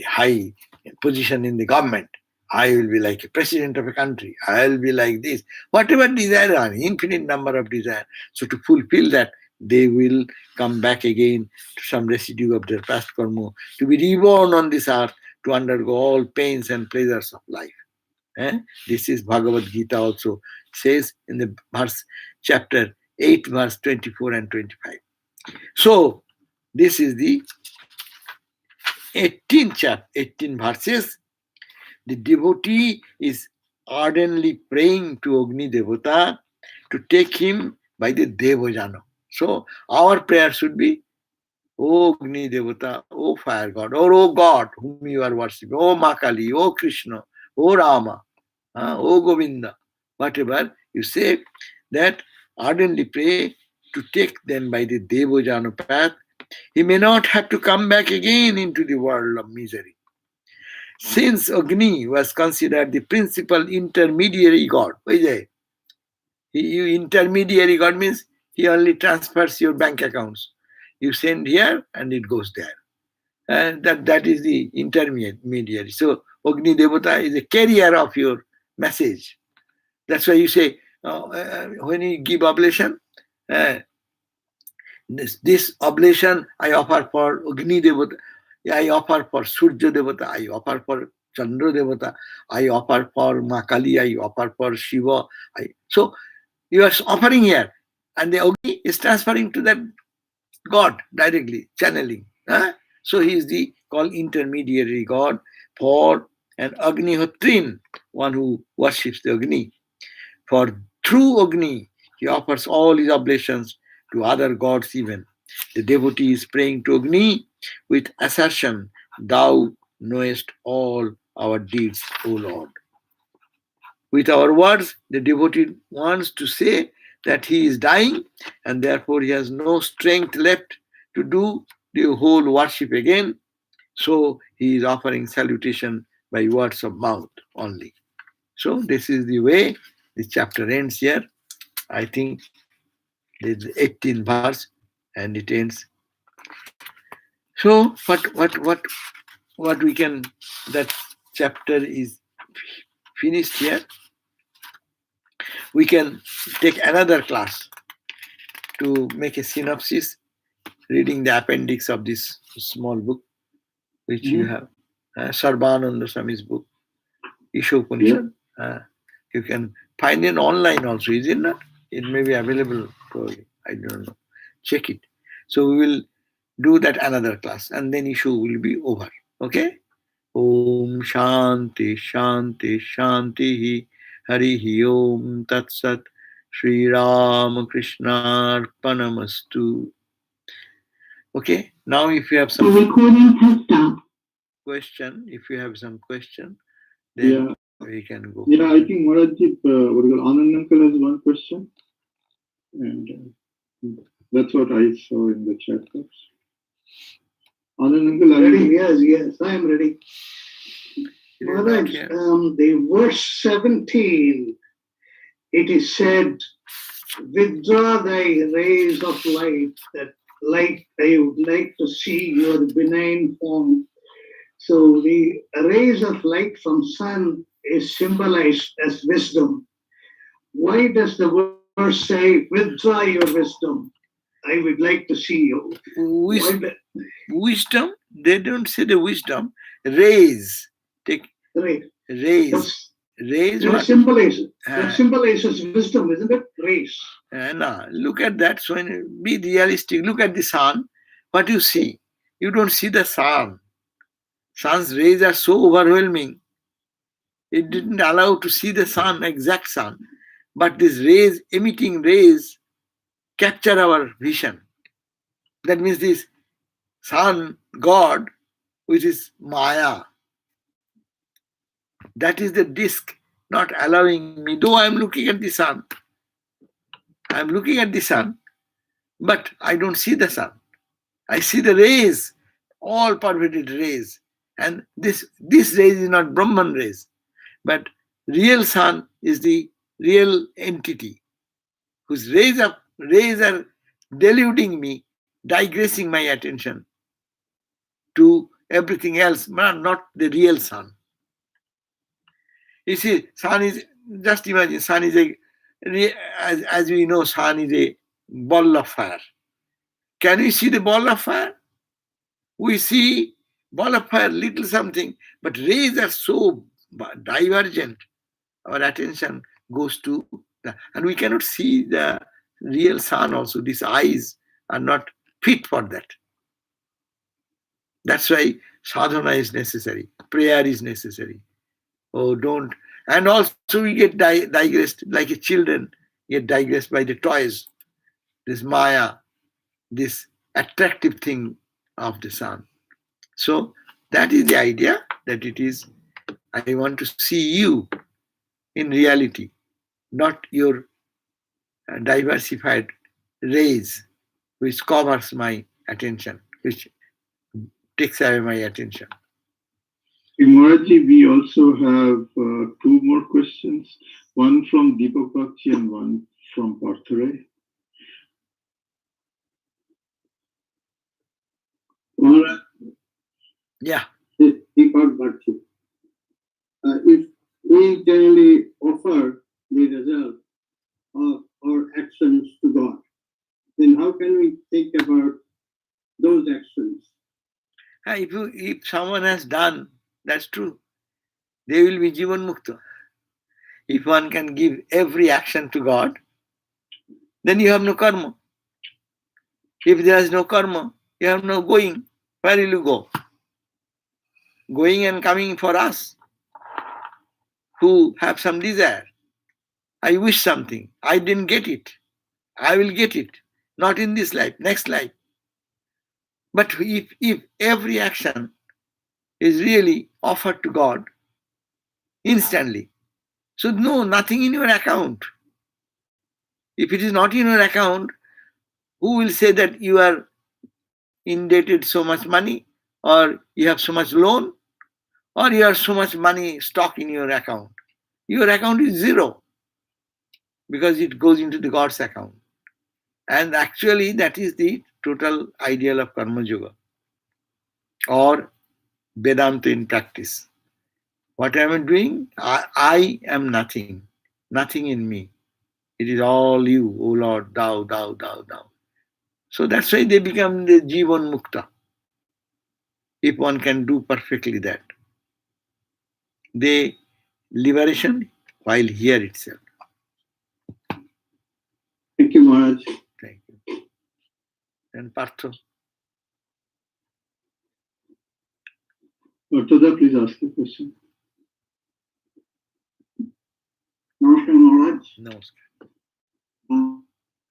high position in the government. I will be like a president of a country. I'll be like this. Whatever desire, an infinite number of desire. So to fulfill that, they will come back again to some residue of their past karma, to be reborn on this earth, to undergo all pains and pleasures of life. This is Bhagavad Gita also says in the chapter 8, verse 24 and 25. So this is the 18 verses. The devotee is ardently praying to Agni Devata to take him by the Devajana. So our prayer should be, O Agni Devata, O fire god, or O God whom you are worshipping, O Makali, O Krishna, O Rama, O Govinda, whatever you say, that ardently pray to take them by the Devajana path. He may not have to come back again into the world of misery. Since Agni was considered the principal intermediary god, intermediary god means he only transfers your bank accounts. You send here and it goes there. And that is the intermediary. So Agni Devata is a carrier of your message. That's why you say, when you give oblation, This oblation I offer for Agni Devata, I offer for Surya Devata, I offer for Chandra Devata, I offer for Makali, I offer for Shiva. So you are offering here, and the Agni is transferring to that God directly, channeling. So he is the called intermediary God for an Agnihotrin, one who worships the Agni. For through Agni, he offers all his oblations to other gods even. The devotee is praying to Agni with assertion, Thou knowest all our deeds, O Lord. With our words, the devotee wants to say that he is dying and therefore he has no strength left to do the whole worship again. So he is offering salutation by words of mouth only. So this is the way the chapter ends here. I think there's 18th verse and it ends. So what we can, that chapter is finished here. We can take another class to make a synopsis, reading the appendix of this small book, which you have, Sarbananda Swami's book, Ishopanishad. You can find it online also, is it not? It may be available probably. I don't know. Check it. So we will do that another class and then issue will be over. Okay? Om Shanti Shanti Shanti Harihi Om Tat Sat Sri Ram Krishna Arpanamastu. Okay, now if you have some recording has stopped. question, if you have some question, then we can go. Yeah, I think Maharajji, Anand uncle has one question, and that's what I saw in the chat box. Anand uncle, are you ready? Yes, I am ready. Maharaj, the verse 17, it is said, withdraw thy rays of light, that light I would like to see your benign form. So the rays of light from sun is symbolized as wisdom. Why does the verse say, withdraw your wisdom? I would like to see you. Wisdom? They don't say the wisdom. Rays. Take rays. Rays. That symbolizes wisdom, isn't it? Rays. No, look at that. So be realistic. Look at the sun. What you see? You don't see the sun. Sun's rays are so overwhelming. It didn't allow to see the sun, exact sun. But these rays, emitting rays, capture our vision. That means this sun, God, which is Maya, that is the disk not allowing me, though I am looking at the sun. I am looking at the sun, but I don't see the sun. I see the rays, all pervaded rays. And this rays is not Brahman rays, but real sun is the real entity whose rays are deluding me, digressing my attention to everything else, not the real sun. You see, sun is, just imagine, sun is as we know, sun is a ball of fire. Can we see the ball of fire? We see ball of fire, little something, but rays are so divergent. Our attention goes to and we cannot see the real sun also. These eyes are not fit for that. That's why sadhana is necessary, prayer is necessary. Oh, don't. And also we get digressed like a children get digressed by the toys, this Maya, this attractive thing of the sun. So that is the idea, that it is, I want to see you in reality, not your diversified rays which covers my attention, which takes away my attention. Maharajji, we also have two more questions, one from Deepak Bakshi and one from Partharay. Maharaj, yeah. Deepak Bakshi. If we generally offer the result of our actions to God, then how can we think about those actions? If someone has done, that's true. They will be Jivan Mukta. If one can give every action to God, then you have no karma. If there is no karma, you have no going. Where will you go? Going and coming for us who have some desire. I wish something. I didn't get it. I will get it. Not in this life, next life. But if every action is really offered to God instantly, so no, nothing in your account. If it is not in your account, who will say that you are indebted so much money, or you have so much loan, or you have so much money stock in your account? Your account is zero because it goes into the God's account. And actually, that is the total ideal of Karma Yoga or Vedanta in practice. What am I doing? I am nothing, nothing in me. It is all you, O Lord, thou, thou, thou, thou. So that's why they become the Jivan Mukta. If one can do perfectly that, the liberation while here itself. Thank you, Maharaj. Thank you. And Partho. Martada, please ask the question. Namaskar, Maharaj. No. I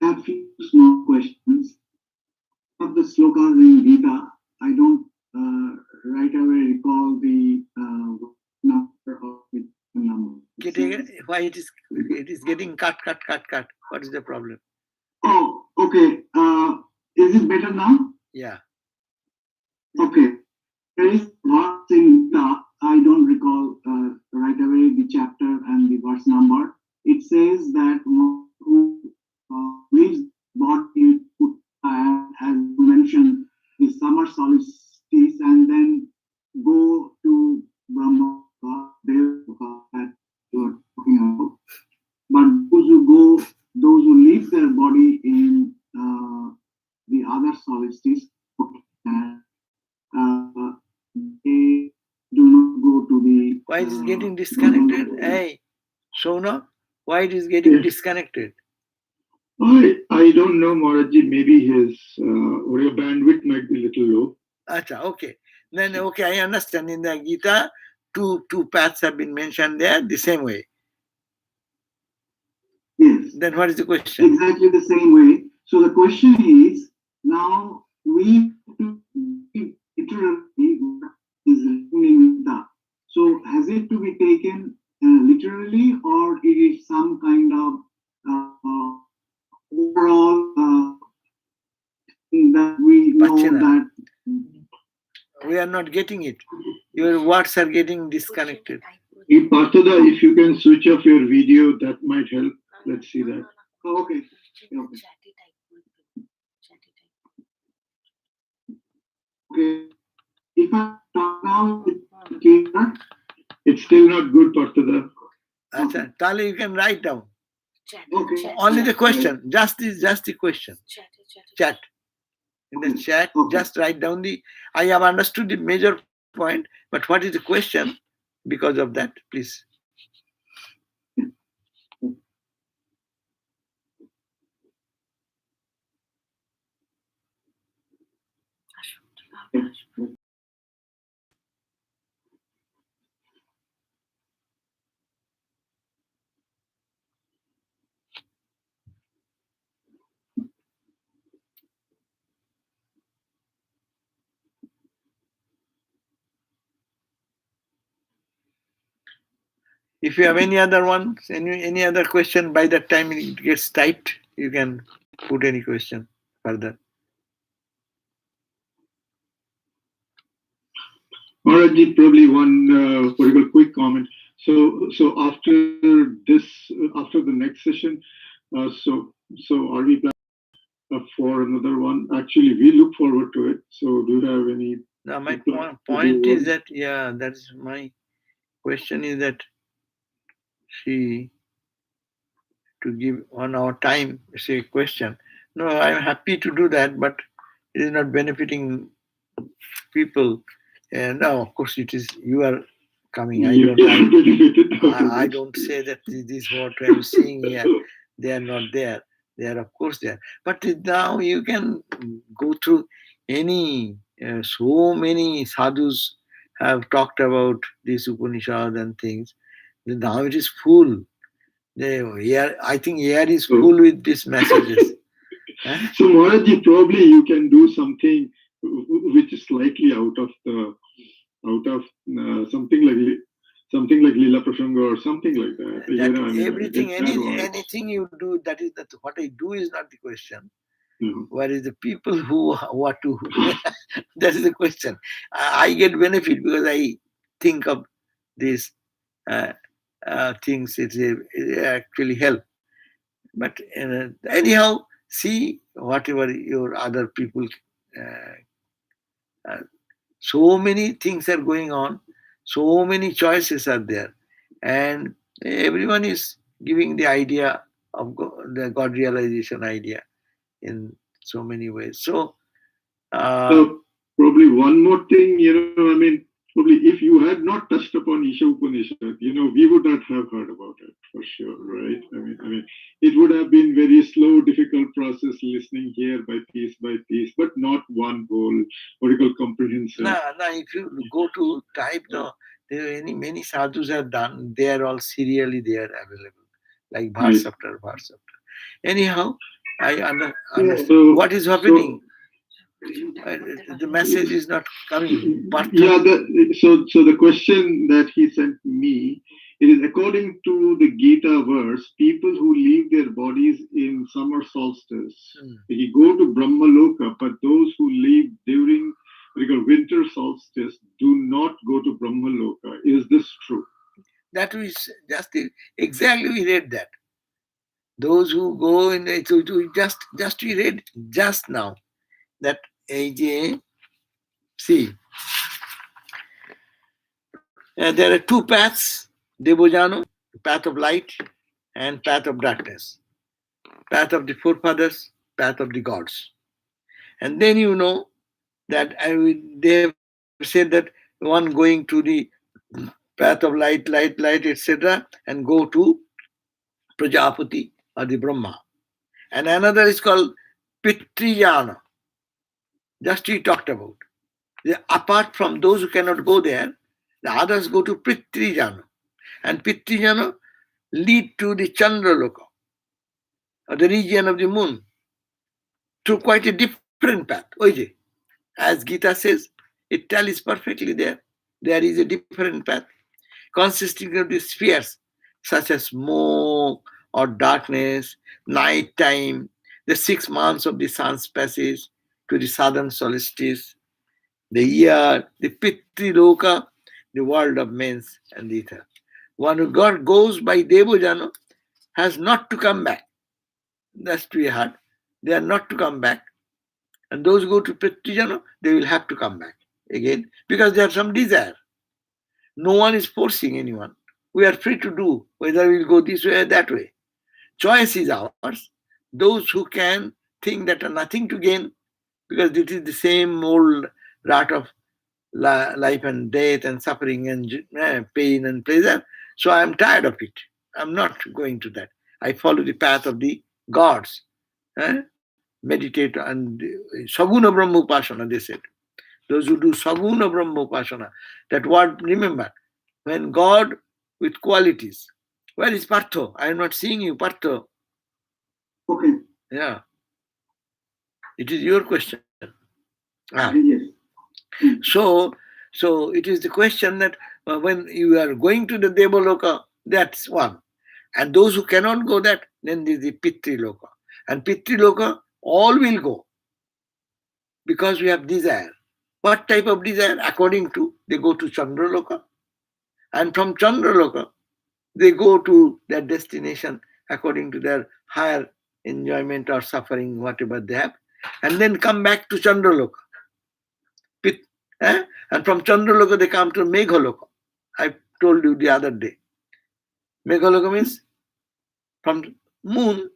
have a few small questions. Of the slokas in Gita, I don't right away recall the number of the number. Why it is getting cut. What is the problem? Oh, okay. Is it better now? Yeah. Okay. There is verse in Gita. I don't recall right away the chapter and the verse number. It says that one who leaves body as mentioned the summer solstice and then go to Brahma that you are talking about. But those who leave their body in the other solstice, they do not go to the. Why it is getting disconnected? Hey, Shona, why it is getting disconnected? I don't know, Maharajji. Maybe his audio bandwidth might be a little low. Acha, okay. Then, okay, I understand. In the Gita, two paths have been mentioned there the same way. Yes. Then what is the question? Exactly the same way. So the question is, now we literally is written. So has it to be taken literally, or it is some kind of overall that we know that we are not getting it. Your words are getting disconnected. If Parthada, if you can switch off your video, that might help. Let's see that. Oh, okay. Okay. If I talk now, it's still not good, Parthada. Acha, Tali, you can write down. Okay. Only the question. Just the question. Chat. In the chat, just write down I have understood the major point, but what is the question? Because of that, please. If you have any other ones, any other question, by that time it gets typed, you can put any question further. Maharajji, probably one quick comment. So after this, after the next session, so are we planning for another one? Actually, we look forward to it. So do you have any? Now my point is that, yeah, that's my question is that to give on our time, say question, No, I'm happy to do that, but it is not benefiting people. And now, of course, it is you are coming. I You don't. can benefit out of I it. don't say that this is what I'm seeing here. They are not there. They are, of course, there. But now you can go through any. So many sadhus have talked about this Upanishad and things. Now it is full. I think air is So, full with these messages. Huh? so Maharaji, probably you can do something which is slightly out of something like Lila Prasanga or something like that. That I mean, everything, that works. anything you do, that is that. What I do is not the question. You Where is the people who what to? That is the question. I get benefit because I think of these uh, things. It actually help. But anyhow, see whatever your other people. Uh, uh, so many things are going on. So many choices are there, and everyone is giving the idea of the God realization idea in so many ways. So. Uh, So probably one more thing, I mean, probably if you had not touched upon Isha Upanishad, we would not have heard about it for sure, right? I mean, it would have been very slow, difficult process listening here by piece, but not one whole, what you call comprehensive. No, if you go to type, no, there are many sadhus have done. They are all serially there available, like Right. verse after verse after. Anyhow, I Yes. understand So, what is so happening. Uh, the message is not coming. yeah, Partha, so the question that he sent me, it is according to the Gita verse, people who leave their bodies in summer solstice, hmm, they go to Brahmaloka, but those who leave during winter solstice do not go to Brahmaloka. Is this true? that is just exactly we read that. Those who go in to just we read just now that AJ. See, there are two paths, Devojano, path of light and path of darkness, path of the forefathers, path of the gods. And then you know that they have said that one going to the path of light, etc., and go to Prajapati or the Brahma. And another is called Pitriyana, just we talked about. Apart from those who cannot go there, the others go to Pitrijana. And Pitrijana lead to the Chandraloka, or the region of the moon, through quite a different path. Oje, as Gita says, it tallies perfectly there. There is a different path consisting of the spheres such as smoke or darkness, night time, the 6 months of the sun's passage to the southern solstice, the year, the Pitriloka, the world of men's and the ether. One who God goes by Devojana has not to come back. That's to be heard. They are not to come back. And those who go to Pritijana, they will have to come back again because they have some desire. No one is forcing anyone. We are free to do whether we'll go this way or that way. Choice is ours. Those who can think that are nothing to gain because it is the same old rat of life and death and suffering and pain and pleasure. So I am tired of it. I'm not going to that. I follow the path of the gods. eh, Meditate and Saguna Brahma Upasana, they said. Those who do Saguna Brahma Upasana, that word, remember, when God with qualities, where is Partho? I am not seeing you, Partho. Okay. Yeah, it is your question. Ah. Yes. So, so it is the question that when you are going to the Devaloka, that's one. And those who cannot go that, then there is the Pitri Loka. And Pitri Loka, all will go because we have desire. What type of desire? According to, they go to Chandraloka. And from Chandraloka, they go to their destination according to their higher enjoyment or suffering, whatever they have. And then come back to Chandraloka. And from Chandraloka, they come to Meghaloka. I told you the other day. Meghaloka means from moon,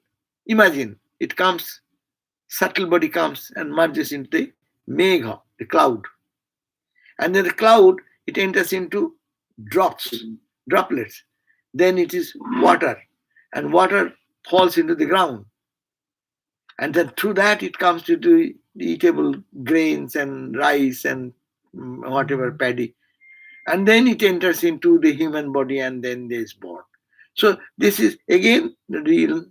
imagine, it comes subtle body comes and merges into the megha, the cloud. And then the cloud, it enters into droplets. Then it is water, and water falls into the ground. And then through that it comes to the eatable grains and rice and whatever paddy. And then it enters into the human body and then there is born. So this is again the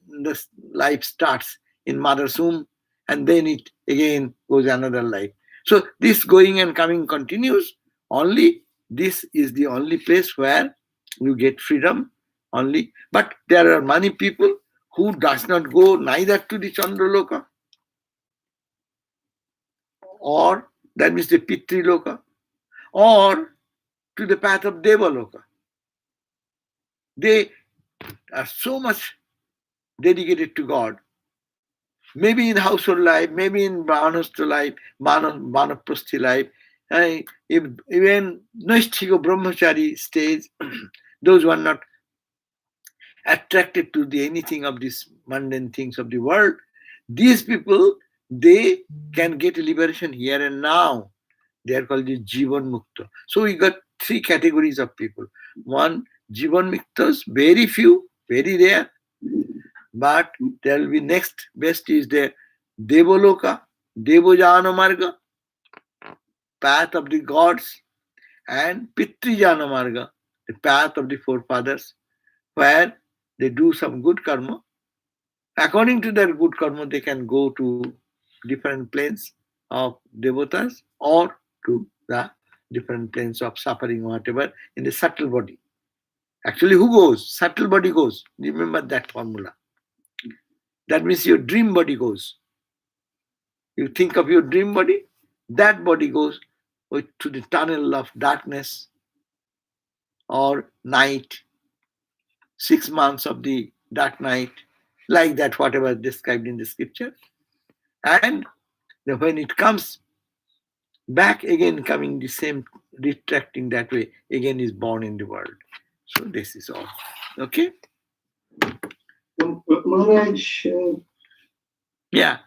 life starts in mother's womb and then it again goes another life. So this going and coming continues. Only this is the only place where you get freedom only. But there are many people who does not go neither to the Chandraloka or that means the Pitriloka or to the path of Devaloka. They are so much dedicated to God. Maybe in household life, maybe in Brahmanastha life, Vanaprasthi life, even Naishthika Brahmachari stage, those who are not attracted to anything of these mundane things of the world, these people, they can get liberation here and now. They are called the Jivan Mukta. So we got three categories of people. One, Jivan Muktas, very few, very rare. But there will be next best is the Devaloka, Devojana Marga, path of the gods, and Pitrijana Marga, the path of the forefathers, where they do some good karma. According to their good karma, they can go to different planes of devotas or to the different planes of suffering, whatever, in the subtle body. Actually, who goes? Subtle body goes. Remember that formula. That means your dream body goes. You think of your dream body, that body goes to the tunnel of darkness or night, 6 months of the dark night, like that, whatever described in the scripture. And when it comes back again, coming the same, retracting that way, again is born in the world. So this is all. Okay? Maharaj, Yeah.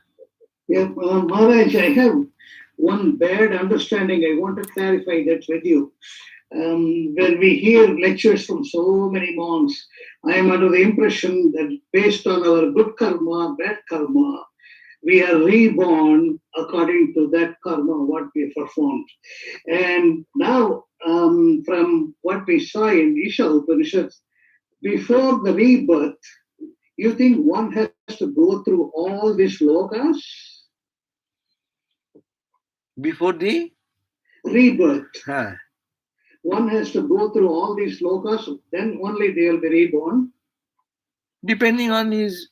Maharaj, I have one bad understanding. I want to clarify that with you. When we hear lectures from so many monks, I am under the impression that based on our good karma, bad karma, we are reborn according to that karma, what we performed. And now, from what we saw in Ishopanishad, before the rebirth, you think one has to go through all these lokas? Before the rebirth. Huh. One has to go through all these lokas, then only they will be reborn. Depending on his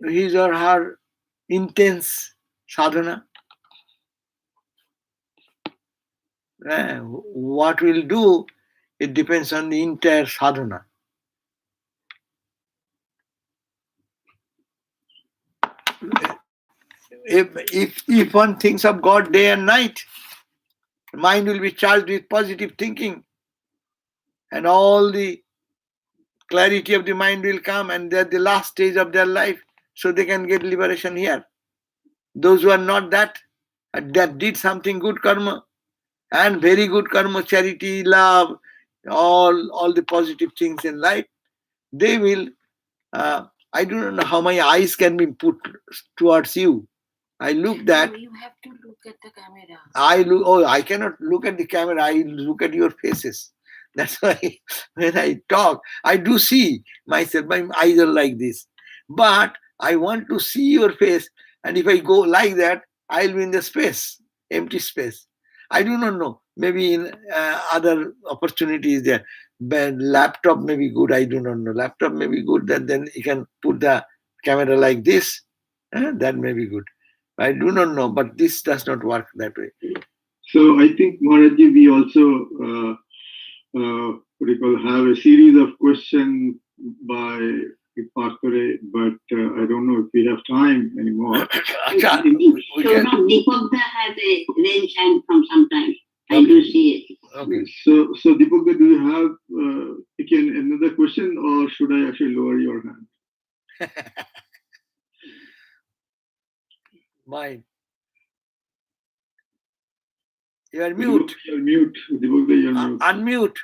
or her intense sadhana. What we'll do, it depends on the entire sadhana. If one thinks of God day and night, mind will be charged with positive thinking, and all the clarity of the mind will come, and they're the last stage of their life, so they can get liberation here. Those who are not that did something good karma, and very good karma, charity, love, all the positive things in life, they will. I don't know how my eyes can be put towards you. I look that. No, you have to look at the camera. I cannot look at the camera. I look at your faces. That's why when I talk, I do see myself. My eyes are like this. But I want to see your face. And if I go like that, I'll be in the space, empty space. I do not know. Maybe in other opportunities there. But laptop may be good. I do not know. Laptop may be good. Then you can put the camera like this. That may be good. I do not know, but this does not work that way. So I think, Maharajji, we also have a series of questions by Parkare, but I don't know if we have time anymore. So now Deepakda has a raised hand from sometimes. I do see it. Okay. So Deepakda, do you have again another question, or should I actually lower your hand? mind. You are mute. You're mute. Dibukda, you're mute. Unmute.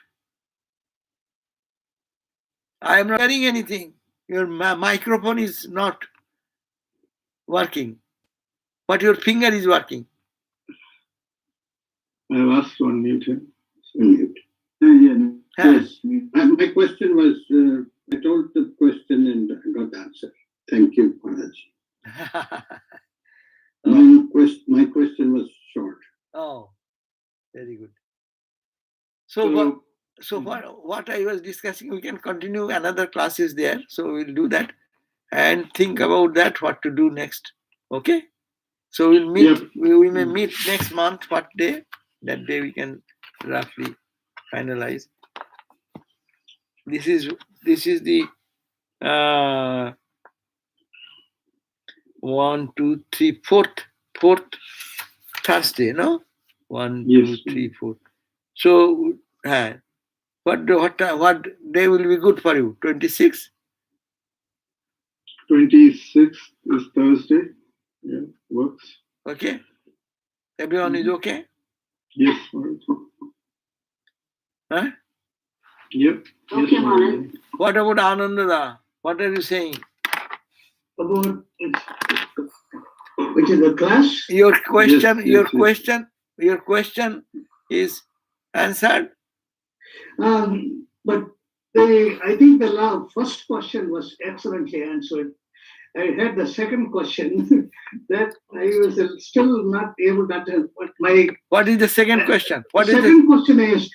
I am not hearing anything. Your microphone is not working, but your finger is working. I have asked to unmute him. Unmute. Yes. My question was, I told the question and got the answer. Thank you, Maharaj. My question was short. Oh, very good. So what I was discussing, we can continue. Another class is there, so we'll do that and think about that, what to do next. Okay? So we'll meet. Yep. We may meet next month. What day? That day we can roughly finalize. This is the 1, 2, 3, fourth Thursday, no? 1, yes. 2, 3, 4. So, what day will be good for you? 26? 26 is Thursday. Yeah, works. Okay. Everyone is okay? Yes. Huh? Yep. Okay, Maharaj. What about Anandada? What are you saying? About which is the class? Your question, your question is answered. But I think the first question was excellently answered. I had the second question that I was still not able to answer. What is the second question? Second question is,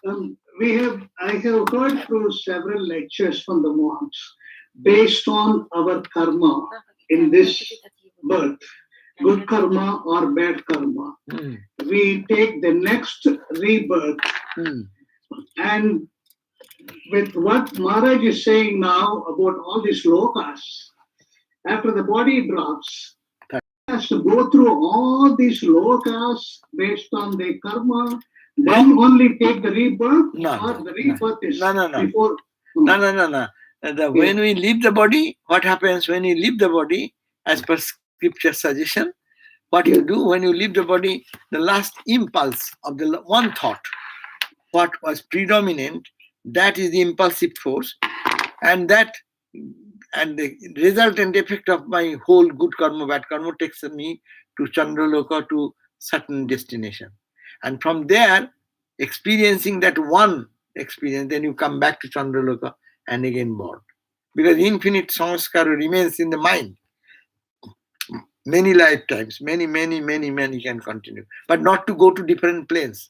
I have heard through several lectures from the monks, based on our karma in this birth, good karma or bad karma, we take the next rebirth. And with what Maharaj is saying now about all these lokas, after the body drops, it has to go through all these lokas based on the karma, then only take the rebirth, or the rebirth is before. No. When we leave the body, what happens when you leave the body, as per scripture suggestion, what you do when you leave the body, the last impulse of the one thought, what was predominant, that is the impulsive force, and the resultant effect of my whole good karma, bad karma takes me to Chandraloka, to certain destination. And from there, experiencing that one experience, then you come back to Chandraloka and again born. Because infinite samskara remains in the mind. Many lifetimes, many can continue. But not to go to different planes.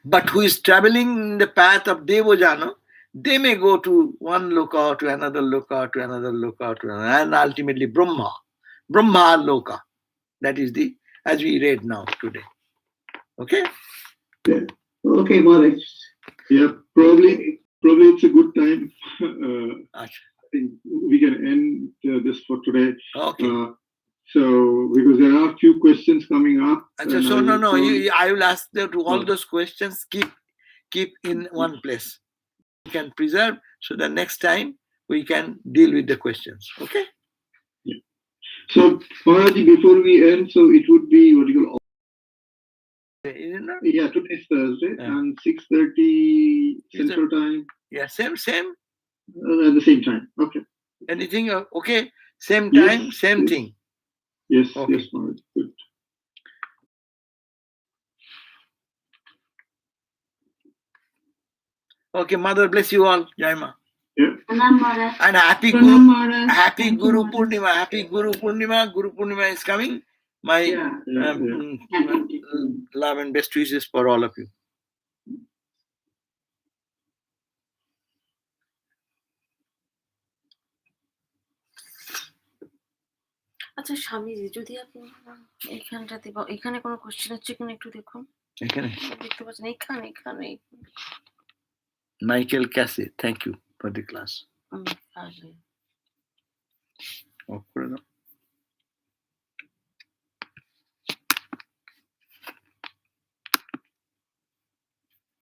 But who is traveling in the path of Devojana, they may go to one loka, to another loka, to another loka, to another, and ultimately Brahma loka. That is as we read now today. Okay? Yeah. Okay, Maharaj. Yeah, probably it's a good time. I think we can end this for today. Okay. So, because there are a few questions coming up. So no. I will ask them to all those questions, keep in one place. We can preserve, so that next time we can deal with the questions. Okay? Yeah. So, Maharaji, before we end, so it would be what you call. Yeah, today's Thursday, and 6:30 Central Time. Yeah, same. At the same time. Okay. Anything? Okay. Same time, yes, same thing. Yes, okay. Yes, Maharaj. Good. Okay, Mother bless you all. Jaima. Yeah. And happy Guru Purnima. Happy Guru Purnima. Guru Purnima is coming. My love and best wishes for all of you. আচ্ছা স্বামীজি, যদি আপনি এইখানটাতে বা এখানে কোনো question আছে কিনা একটু দেখুন। এখানে দেখতে পাচ্ছেন? এখানে Michael Cassie, thank you for the class. Off করে দাও।